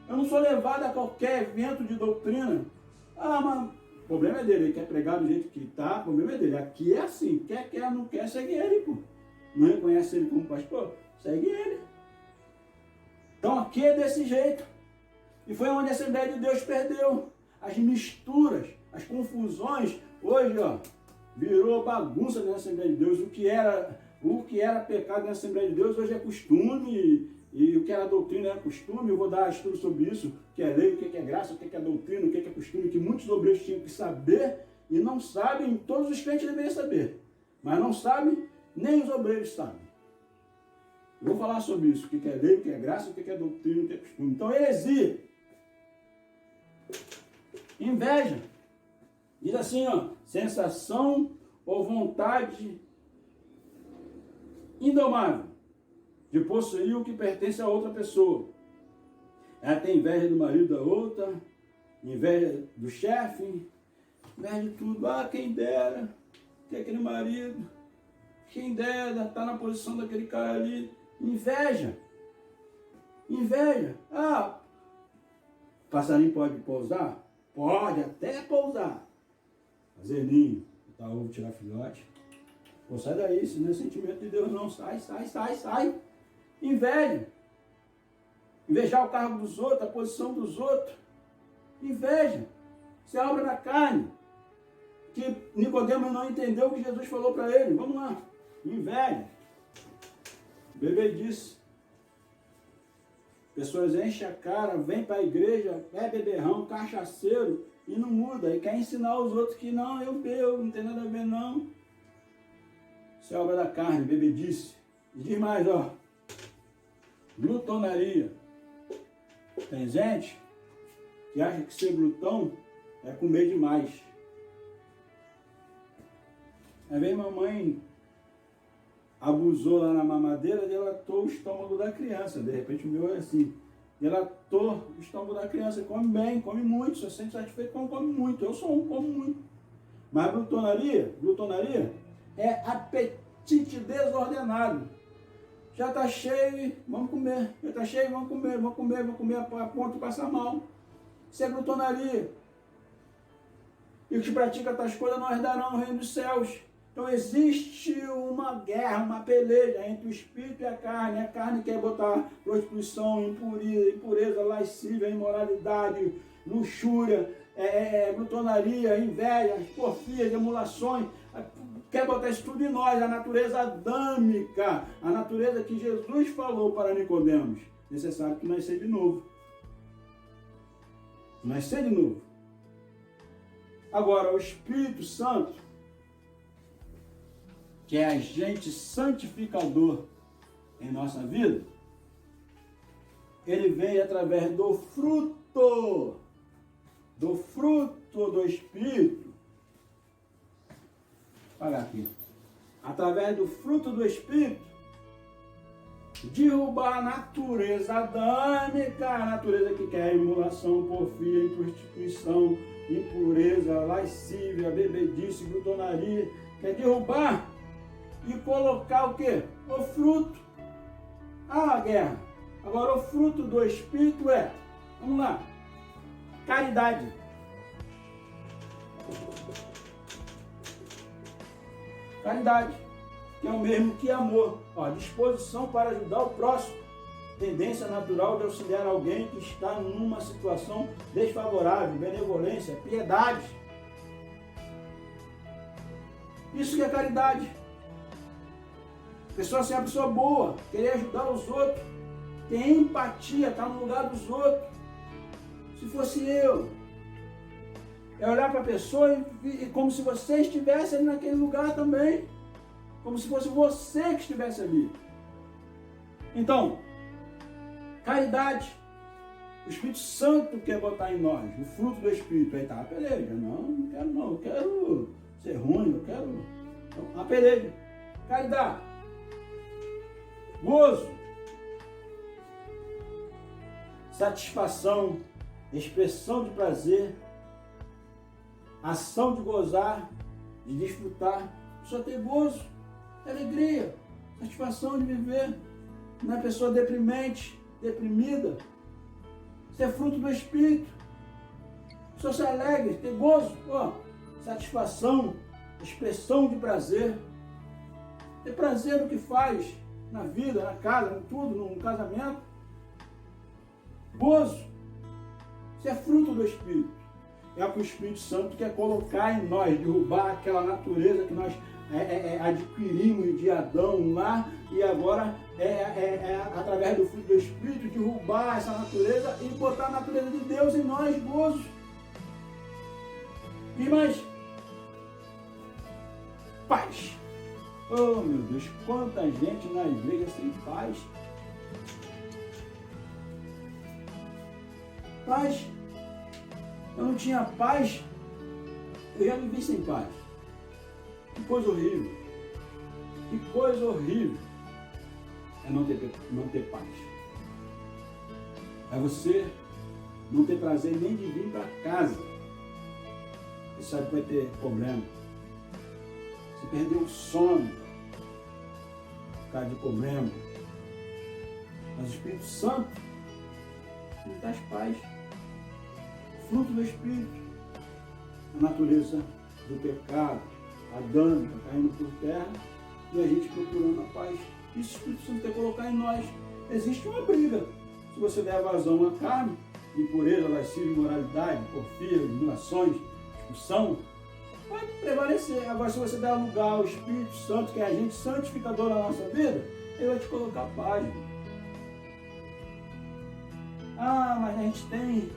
Speaker 1: Eu não sou levado a qualquer evento de doutrina. Mas o problema é dele, ele quer pregar do jeito que está, o problema é dele. Aqui é assim, quer, não quer, segue ele, pô. Não reconhece ele como pastor? Segue ele. Então aqui é desse jeito. E foi onde a Assembleia de Deus perdeu. As misturas, as confusões, hoje, ó, virou bagunça na Assembleia de Deus. O que era pecado na Assembleia de Deus, hoje é costume, e o que era doutrina era costume. Eu vou dar estudo sobre isso, o que é lei, o que é graça, o que é doutrina, o que é costume, que muitos obreiros tinham que saber e não sabem. Todos os crentes deveriam saber, mas não sabem, nem os obreiros sabem. Eu vou falar sobre isso, o que é lei, o que é graça, o que é doutrina, o que é costume. Então, heresia. Inveja. Diz assim, ó, sensação ou vontade indomável de possuir o que pertence a outra pessoa. Ela tem inveja do marido da outra, inveja do chefe, inveja de tudo. Quem dera ter aquele marido, quem dera estar na posição daquele cara ali. Inveja. Inveja. Passarinho pode pousar? Pode até pousar. Fazer ninho, botar ovo, tirar filhote. Pô, sai daí, isso não é sentimento de Deus não. Sai. Inveja. Invejar o cargo dos outros, a posição dos outros. Inveja. Isso é obra da carne. Que Nicodemo não entendeu o que Jesus falou para ele. Vamos lá. Inveja. O bebê disse. Pessoas enchem a cara, vêm para a igreja, é beberrão, cachaceiro, e não muda. E quer ensinar os outros que não, eu bebo, não tem nada a ver não. Isso é obra da carne, bebedice. E diz mais, ó. Glutonaria. Tem gente que acha que ser glutão é comer demais. Aí vem mamãe, abusou lá na mamadeira, delatou o estômago da criança. De repente o meu é assim. Delatou o estômago da criança. Come bem, come muito. Se você sente satisfeito, come muito. Eu sou um, como muito. Mas glutonaria é apetite desordenado. Já está cheio, vamos comer. Já está cheio, vamos comer, a ponto de passar mal. Isso é glutonaria. E os que praticam tais coisas não herdarão o reino dos céus. Então existe uma guerra, uma peleja entre o espírito e a carne. A carne quer botar prostituição, impureza, lascívia, imoralidade, luxúria, glutonaria, inveja, porfias, emulações. Quer botar isso tudo em nós, a natureza adâmica, a natureza que Jesus falou para Nicodemos. Necessário que nascer de novo. Nascer de novo. Agora, o Espírito Santo, que é agente santificador em nossa vida, ele vem através do fruto do Espírito. Vou apagar aqui. Através do fruto do Espírito, derrubar a natureza adâmica, a natureza que quer emulação, porfia, prostituição, impureza, lascívia, bebedice, glutonaria, quer derrubar e colocar o quê? O fruto. A guerra. Agora o fruto do Espírito vamos lá, caridade. Caridade, que é o mesmo que amor. Disposição para ajudar o próximo. Tendência natural de auxiliar alguém que está numa situação desfavorável, benevolência, piedade. Isso que é caridade. Pessoa ser uma pessoa boa, querer ajudar os outros, ter empatia, estar no lugar dos outros. Se fosse eu, é olhar para a pessoa e como se você estivesse ali naquele lugar também. Como se fosse você que estivesse ali. Então, caridade. O Espírito Santo quer botar em nós, o fruto do Espírito. Aí tá a peleja. Não quero não. Eu quero ser ruim, eu quero... Então, a peleja. Caridade. Gozo. Satisfação. Expressão de prazer. Ação de gozar, de desfrutar. Só ter gozo, alegria, satisfação de viver. Não é pessoa deprimente, deprimida. Isso é fruto do Espírito. Só se alegre, ter gozo, satisfação, expressão de prazer. Ter prazer no que faz, na vida, na casa, em tudo, no casamento. Gozo. Isso é fruto do Espírito. É o que o Espírito Santo quer colocar em nós, derrubar aquela natureza que nós adquirimos de Adão lá, e agora através do fruto do Espírito, derrubar essa natureza e botar a natureza de Deus em nós, gozo. E mais? Paz. Oh meu Deus, quanta gente na igreja sem paz. Paz. Eu não tinha paz, eu já vivi sem paz. Que coisa horrível. Que coisa horrível é não ter paz. É você não ter prazer nem de vir para casa. Você sabe que vai ter problema. Você perdeu o sono por causa de problema. Mas o Espírito Santo ele traz paz. Fruto do Espírito, a natureza do pecado, adâmica, caindo por terra, e a gente procurando a paz. Isso o Espírito Santo quer colocar em nós. Existe uma briga. Se você der vazão à carne, impureza, lascívia, imoralidade, porfia, emulações, discussão, vai prevalecer. Agora, se você der lugar ao Espírito Santo, que é agente santificador na nossa vida, ele vai te colocar paz. Mas a gente tem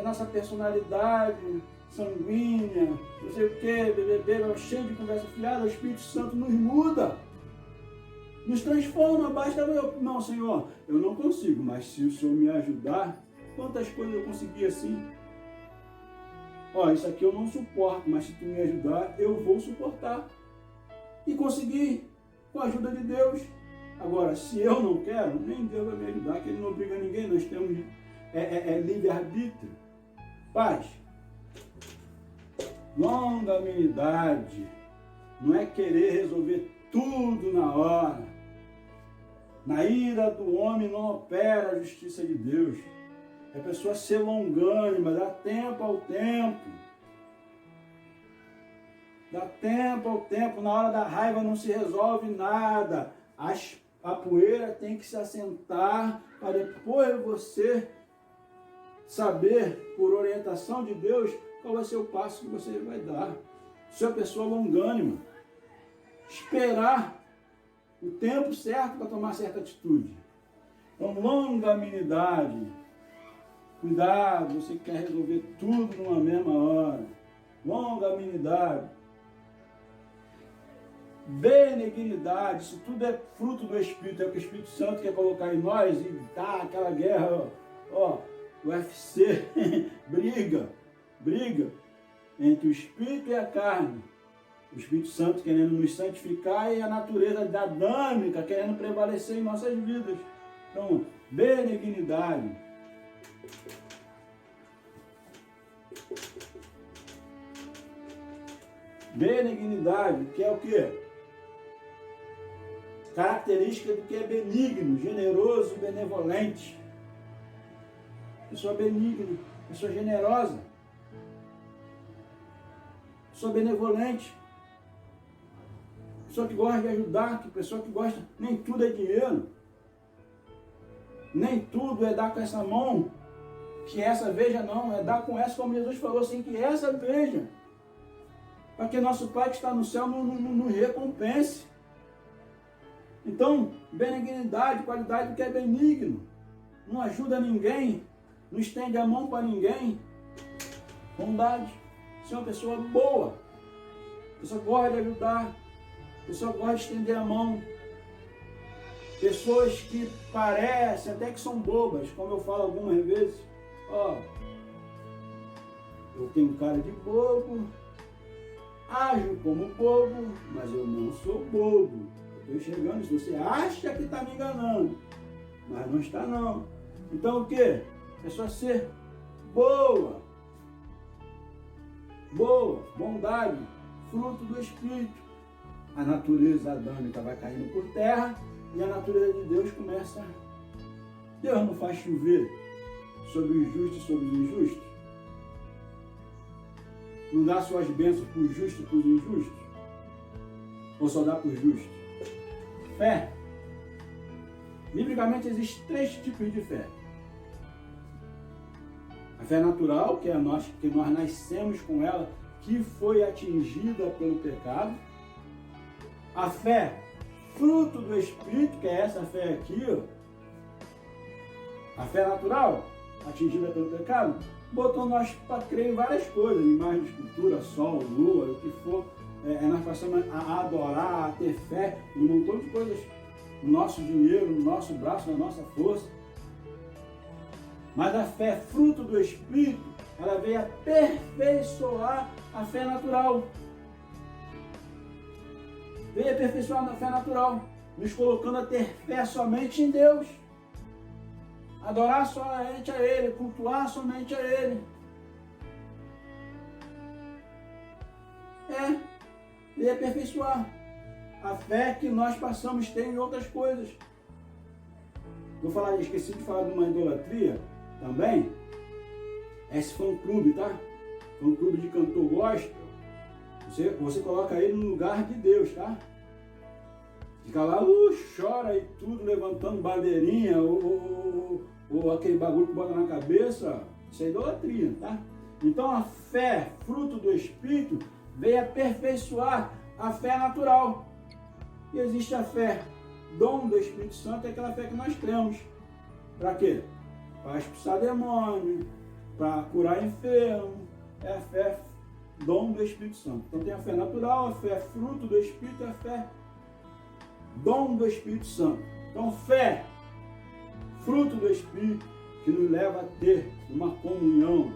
Speaker 1: nossa personalidade sanguínea, não sei o que, BBB, cheio de conversa fiada. O Espírito Santo nos muda, nos transforma. Basta não, Senhor, eu não consigo, mas se o Senhor me ajudar, quantas coisas eu consegui assim. Isso aqui eu não suporto, mas se tu me ajudar, eu vou suportar. E conseguir, com a ajuda de Deus. Agora, se eu não quero, nem Deus vai me ajudar, que Ele não obriga ninguém. Nós temos livre-arbítrio. Paz. Longanimidade. Não é querer resolver tudo na hora. Na ira do homem não opera a justiça de Deus. É a pessoa ser longânima, dá tempo ao tempo. Dá tempo ao tempo, na hora da raiva não se resolve nada. A poeira tem que se assentar para depois você saber, por orientação de Deus, qual vai ser o passo que você vai dar. Ser uma pessoa longânima. Esperar o tempo certo para tomar certa atitude. Então, longanimidade. Cuidado, você quer resolver tudo numa mesma hora. Longanimidade. Benignidade, isso tudo é fruto do Espírito, é o que o Espírito Santo quer colocar em nós e tá aquela guerra, UFC, briga entre o Espírito e a carne. O Espírito Santo querendo nos santificar e a natureza adâmica querendo prevalecer em nossas vidas. Então, benignidade. Benignidade, que é o quê? Característica do que é benigno, generoso e benevolente. Pessoa benigna, pessoa generosa, pessoa benevolente, pessoa que gosta de ajudar, pessoa que gosta, nem tudo é dinheiro, nem tudo é dar com essa mão, que essa veja não, é dar com essa, como Jesus falou assim, que essa veja, para que nosso Pai que está no céu nos recompense. Então, benignidade, qualidade do que é benigno, não ajuda ninguém, não estende a mão para ninguém. Bondade, ser uma pessoa boa, pessoa gosta de ajudar, pessoa gosta de estender a mão. Pessoas que parecem até que são bobas, como eu falo algumas vezes, eu tenho cara de bobo, ajo como bobo, mas eu não sou bobo. Estou enxergando isso. Você acha que está me enganando, mas não está não. Então o que? É só ser boa. Boa, bondade, fruto do Espírito. A natureza adâmica vai caindo por terra e a natureza de Deus começa. Deus não faz chover sobre os justos e sobre os injustos? Não dá suas bênçãos para os justos e para os injustos? Ou só dá para os justos? Fé. Biblicamente existem 3 tipos de fé. A fé natural, que é a nossa, que nós nascemos com ela, que foi atingida pelo pecado. A fé, fruto do Espírito, que é essa fé aqui, a fé natural, atingida pelo pecado, botou nós para crer em várias coisas, imagem de escultura, sol, lua, o que for. Nós passamos a adorar, a ter fé em um montão de coisas, no nosso dinheiro, no nosso braço, na nossa força. Mas a fé, fruto do Espírito, ela veio aperfeiçoar a fé natural. Veio aperfeiçoar a fé natural, nos colocando a ter fé somente em Deus. Adorar somente a Ele, cultuar somente a Ele. E aperfeiçoar a fé que nós passamos a ter em outras coisas. Esqueci de falar de uma idolatria também. Esse foi um clube, tá? Foi um clube de cantor gospel. Você coloca ele no lugar de Deus, tá? Fica lá, chora e tudo, levantando bandeirinha, ou aquele bagulho que bota na cabeça. Isso é idolatria, tá? Então a fé, fruto do Espírito, veio aperfeiçoar a fé natural. E existe a fé, dom do Espírito Santo, é aquela fé que nós cremos. Para quê? Para expulsar demônio, para curar enfermo. É a fé, dom do Espírito Santo. Então tem a fé natural, a fé fruto do Espírito e a fé, dom do Espírito Santo. Então fé, fruto do Espírito, que nos leva a ter uma comunhão,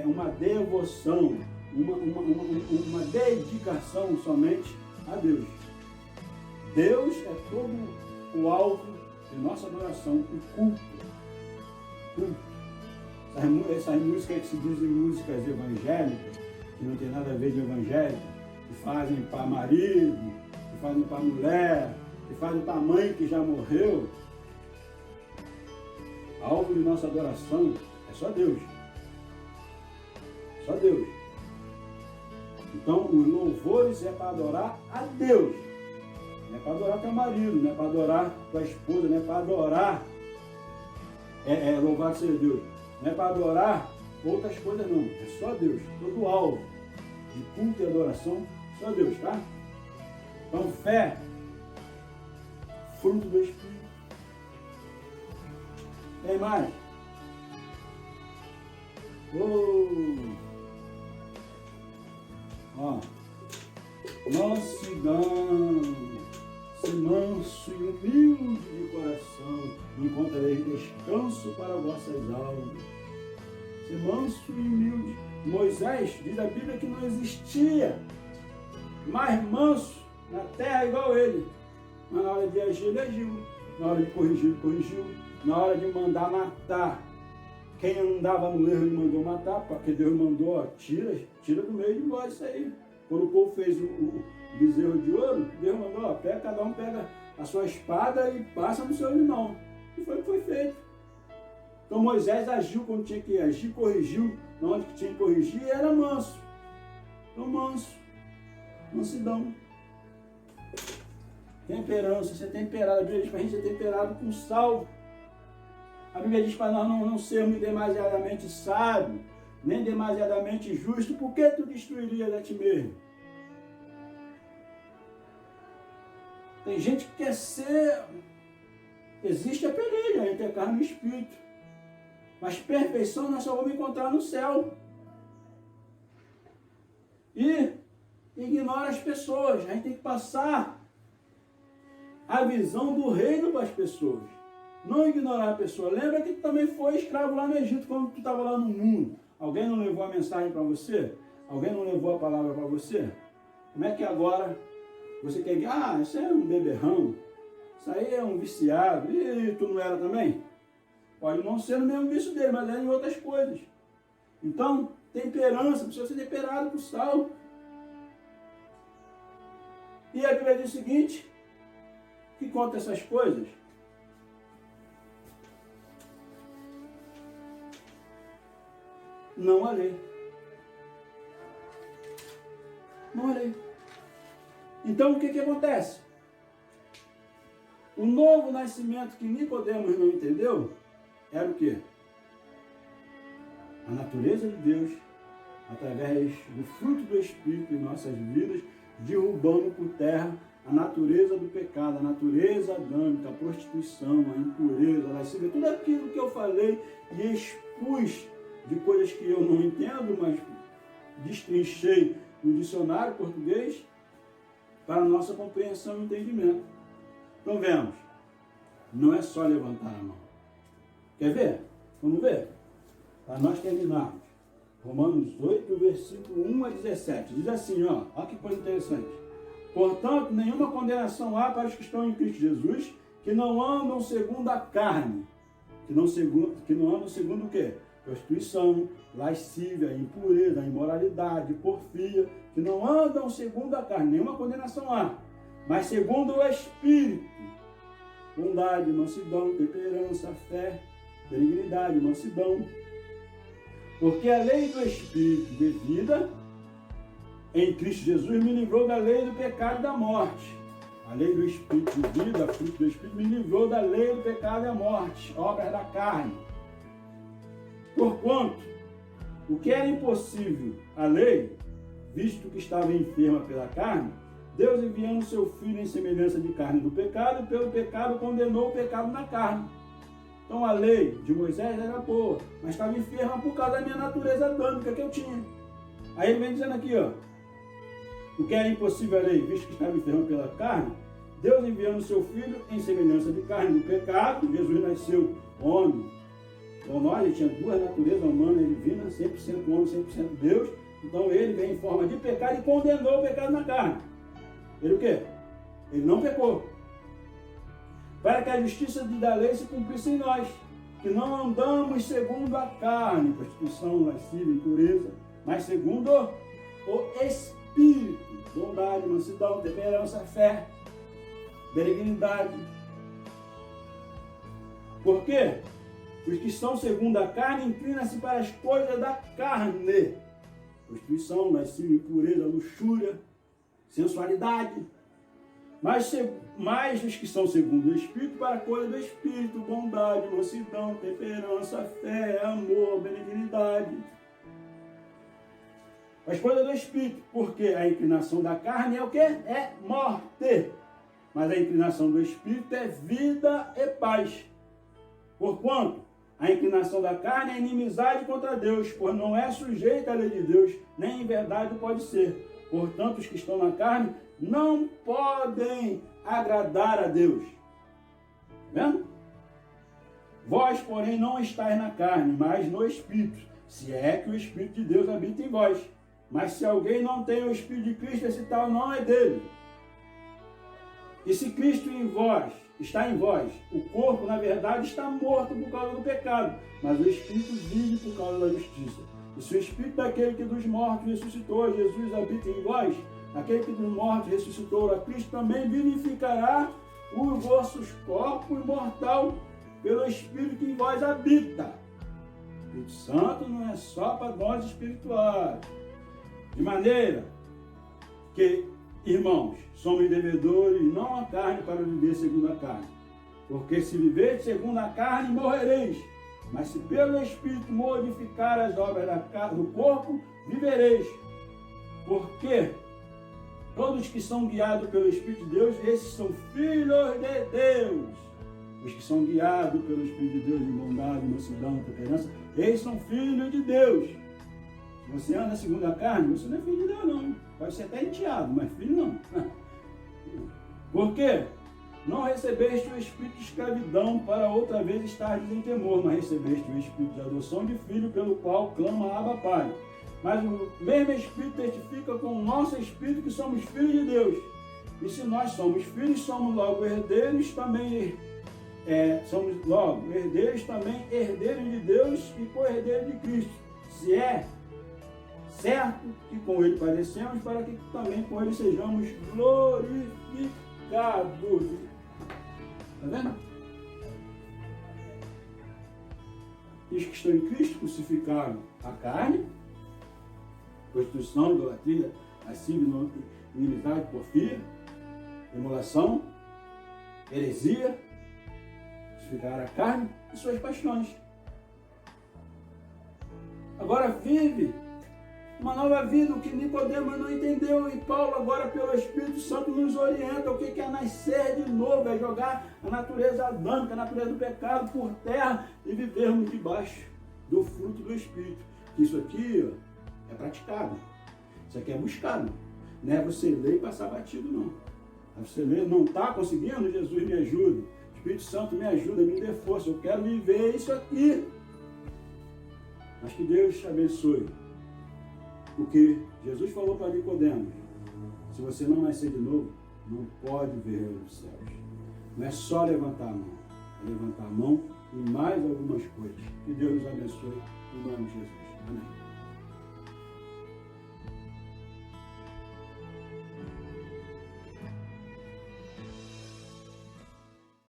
Speaker 1: uma devoção, uma dedicação somente a Deus. Deus é todo o alvo de nossa adoração e culto. Essas músicas que se dizem músicas evangélicas, que não tem nada a ver de evangélico, que fazem para marido, que fazem para mulher, que faz o tamanho que já morreu, alvo de nossa adoração é só Deus. Só Deus. Então, os louvores é para adorar a Deus. Não é para adorar teu marido, não é para adorar tua esposa, não é para adorar, louvado seja Deus. Não é para adorar outras coisas não, é só Deus. Todo alvo de culto e adoração, só Deus, tá? Então, fé, fruto do Espírito. Tem mais? Mansidão, se manso e humilde de coração, encontrareis descanso para vossas almas. Se manso e humilde. Moisés, diz a Bíblia que não existia mais manso na terra igual ele. Mas na hora de agir, ele agiu. Na hora de corrigir, ele corrigiu. Na hora de mandar matar, quem andava no erro, ele mandou matar, porque Deus mandou, ó, tira do meio de nós isso aí. Quando o povo fez o bezerro de ouro, Deus mandou, ó, cada um pega a sua espada e passa no seu irmão. E foi o que foi feito. Então Moisés agiu quando tinha que agir, corrigiu onde que tinha que corrigir, e era manso. Então manso, mansidão. Temperança, ser temperado. A Bíblia diz para a gente ser temperado com sal. A Bíblia diz para nós não sermos demasiadamente sábios, nem demasiadamente justos. Por que tu destruirias a ti mesmo? Tem gente que quer ser... Existe a peleja entre a carne e o espírito. Mas perfeição nós só vamos encontrar no céu. E ignora as pessoas. A gente tem que passar a visão do reino para as pessoas. Não ignorar a pessoa. Lembra que tu também foi escravo lá no Egito, quando tu estava lá no mundo. Alguém não levou a mensagem para você? Alguém não levou a palavra para você? Como é que agora você quer... Ah, isso é um beberrão. Isso aí é um viciado. E tu não era também? Pode não ser no mesmo vício dele, mas é em outras coisas. Então, temperança, precisa ser temperado com sal. E a Bíblia diz o seguinte, que conta essas coisas. Não a lei. Não a lei. Então, o que acontece? O novo nascimento que Nicodemos não entendeu, era o quê? A natureza de Deus, através do fruto do Espírito em nossas vidas, derrubando por terra a natureza do pecado, a natureza adâmica, a prostituição, a impureza, a lascívia, tudo aquilo que eu falei e expus de coisas que eu não entendo, mas destrinchei no dicionário português para a nossa compreensão e entendimento. Então vemos, não é só levantar a mão. Quer ver? Vamos ver? Para nós terminarmos. Romanos 8, versículo 1 a 17. Diz assim, ó, olha que coisa interessante. Portanto, nenhuma condenação há para os que estão em Cristo Jesus, que não andam segundo a carne. Que não andam segundo o quê? Prostituição, lascívia, impureza, imoralidade, porfia. Que não andam segundo a carne. Nenhuma condenação há. Mas segundo o Espírito. Bondade, mansidão, temperança, fé, benignidade, mansidão. Porque a lei do Espírito de vida em Cristo Jesus me livrou da lei do pecado e da morte. A lei do Espírito de vida, a fruto do Espírito, me livrou da lei do pecado e da morte, obras da carne. Porquanto, o que era impossível à lei, visto que estava enferma pela carne, Deus enviando seu Filho em semelhança de carne do pecado, e pelo pecado condenou o pecado na carne. Então a lei de Moisés era boa, mas estava enferma por causa da minha natureza adâmica que eu tinha. Aí ele vem dizendo aqui, ó, o que era impossível à lei, visto que estava enferma pela carne, Deus enviando seu Filho em semelhança de carne do pecado, Jesus nasceu homem. Então nós, ele tinha duas naturezas, humana e divina, 100% homem, 100% Deus. Então ele vem em forma de pecado e condenou o pecado na carne. Ele o quê? Ele não pecou. Para que a justiça da lei se cumprisse em nós, que não andamos segundo a carne, prostituição, lascívia, impureza, mas segundo o Espírito, bondade, mansidão, temperança, fé. benignidade. Por quê? Os que são segundo a carne inclinam-se para as coisas da carne. Prostituição, lascívia, impureza, luxúria, sensualidade. Mas os que são segundo o Espírito, para a coisa do Espírito, bondade, mansidão, temperança, fé, amor, benignidade. As coisas do Espírito, porque a inclinação da carne é o quê? É morte. Mas a inclinação do Espírito é vida e paz. Porquanto a inclinação da carne é inimizade contra Deus, pois não é sujeita à lei de Deus, nem em verdade pode ser. Portanto, os que estão na carne não podem agradar a Deus. Vendo? Vós, porém, não estáis na carne, mas no Espírito, se é que o Espírito de Deus habita em vós. Mas se alguém não tem o Espírito de Cristo, esse tal não é dele. E se Cristo está em vós, o corpo, na verdade, está morto por causa do pecado, mas o Espírito vive por causa da justiça. E se o Espírito daquele que dos mortos ressuscitou a Jesus habita em vós, aquele que dos mortos ressuscitou a Cristo também vivificará os vossos corpos mortais pelo Espírito que em vós habita. O Espírito Santo não é só para nós espirituais. De maneira que, irmãos, somos devedores não à carne para viver segundo a carne. Porque se viver segundo a carne, morrereis. Mas se pelo Espírito modificar as obras do corpo, vivereis. Porque todos que são guiados pelo Espírito de Deus, esses são filhos de Deus. Os que são guiados pelo Espírito de Deus, em bondade, mansidão, temperança, esses são filhos de Deus. Se você anda segundo a carne, você não é filho de Deus, não. Pode ser até enteado, mas filho não. Por quê? Não recebeste o espírito de escravidão para outra vez estares em temor, mas recebeste o espírito de adoção de filho, pelo qual clama Abba Pai. Mas o mesmo Espírito testifica com o nosso Espírito que somos filhos de Deus. E se nós somos filhos, somos logo herdeiros também, herdeiros de Deus e co-herdeiros de Cristo. Se é certo que com ele padecemos, para que também com ele sejamos glorificados. Está vendo? E os que estão em Cristo crucificaram a carne, prostituição, idolatria, lascívia, inimizade, porfia, emulação, heresia, crucificaram a carne e suas paixões. Agora vive uma nova vida, o que Nicodemos não entendeu, e Paulo agora pelo Espírito Santo nos orienta o que é nascer de novo, é jogar a natureza adâmica, a natureza do pecado por terra e vivermos debaixo do fruto do Espírito. Isso aqui é praticado, isso aqui é buscado, não é você ler e passar batido não. É você ler, não está conseguindo, Jesus me ajuda, Espírito Santo me ajuda, me dê força, eu quero viver isso aqui. Mas que Deus te abençoe. Porque Jesus falou para Nicodemos, se você não nascer de novo, não pode ver os céus. Não é só levantar a mão, é levantar a mão e mais algumas coisas. Que Deus nos abençoe, em nome de Jesus. Amém.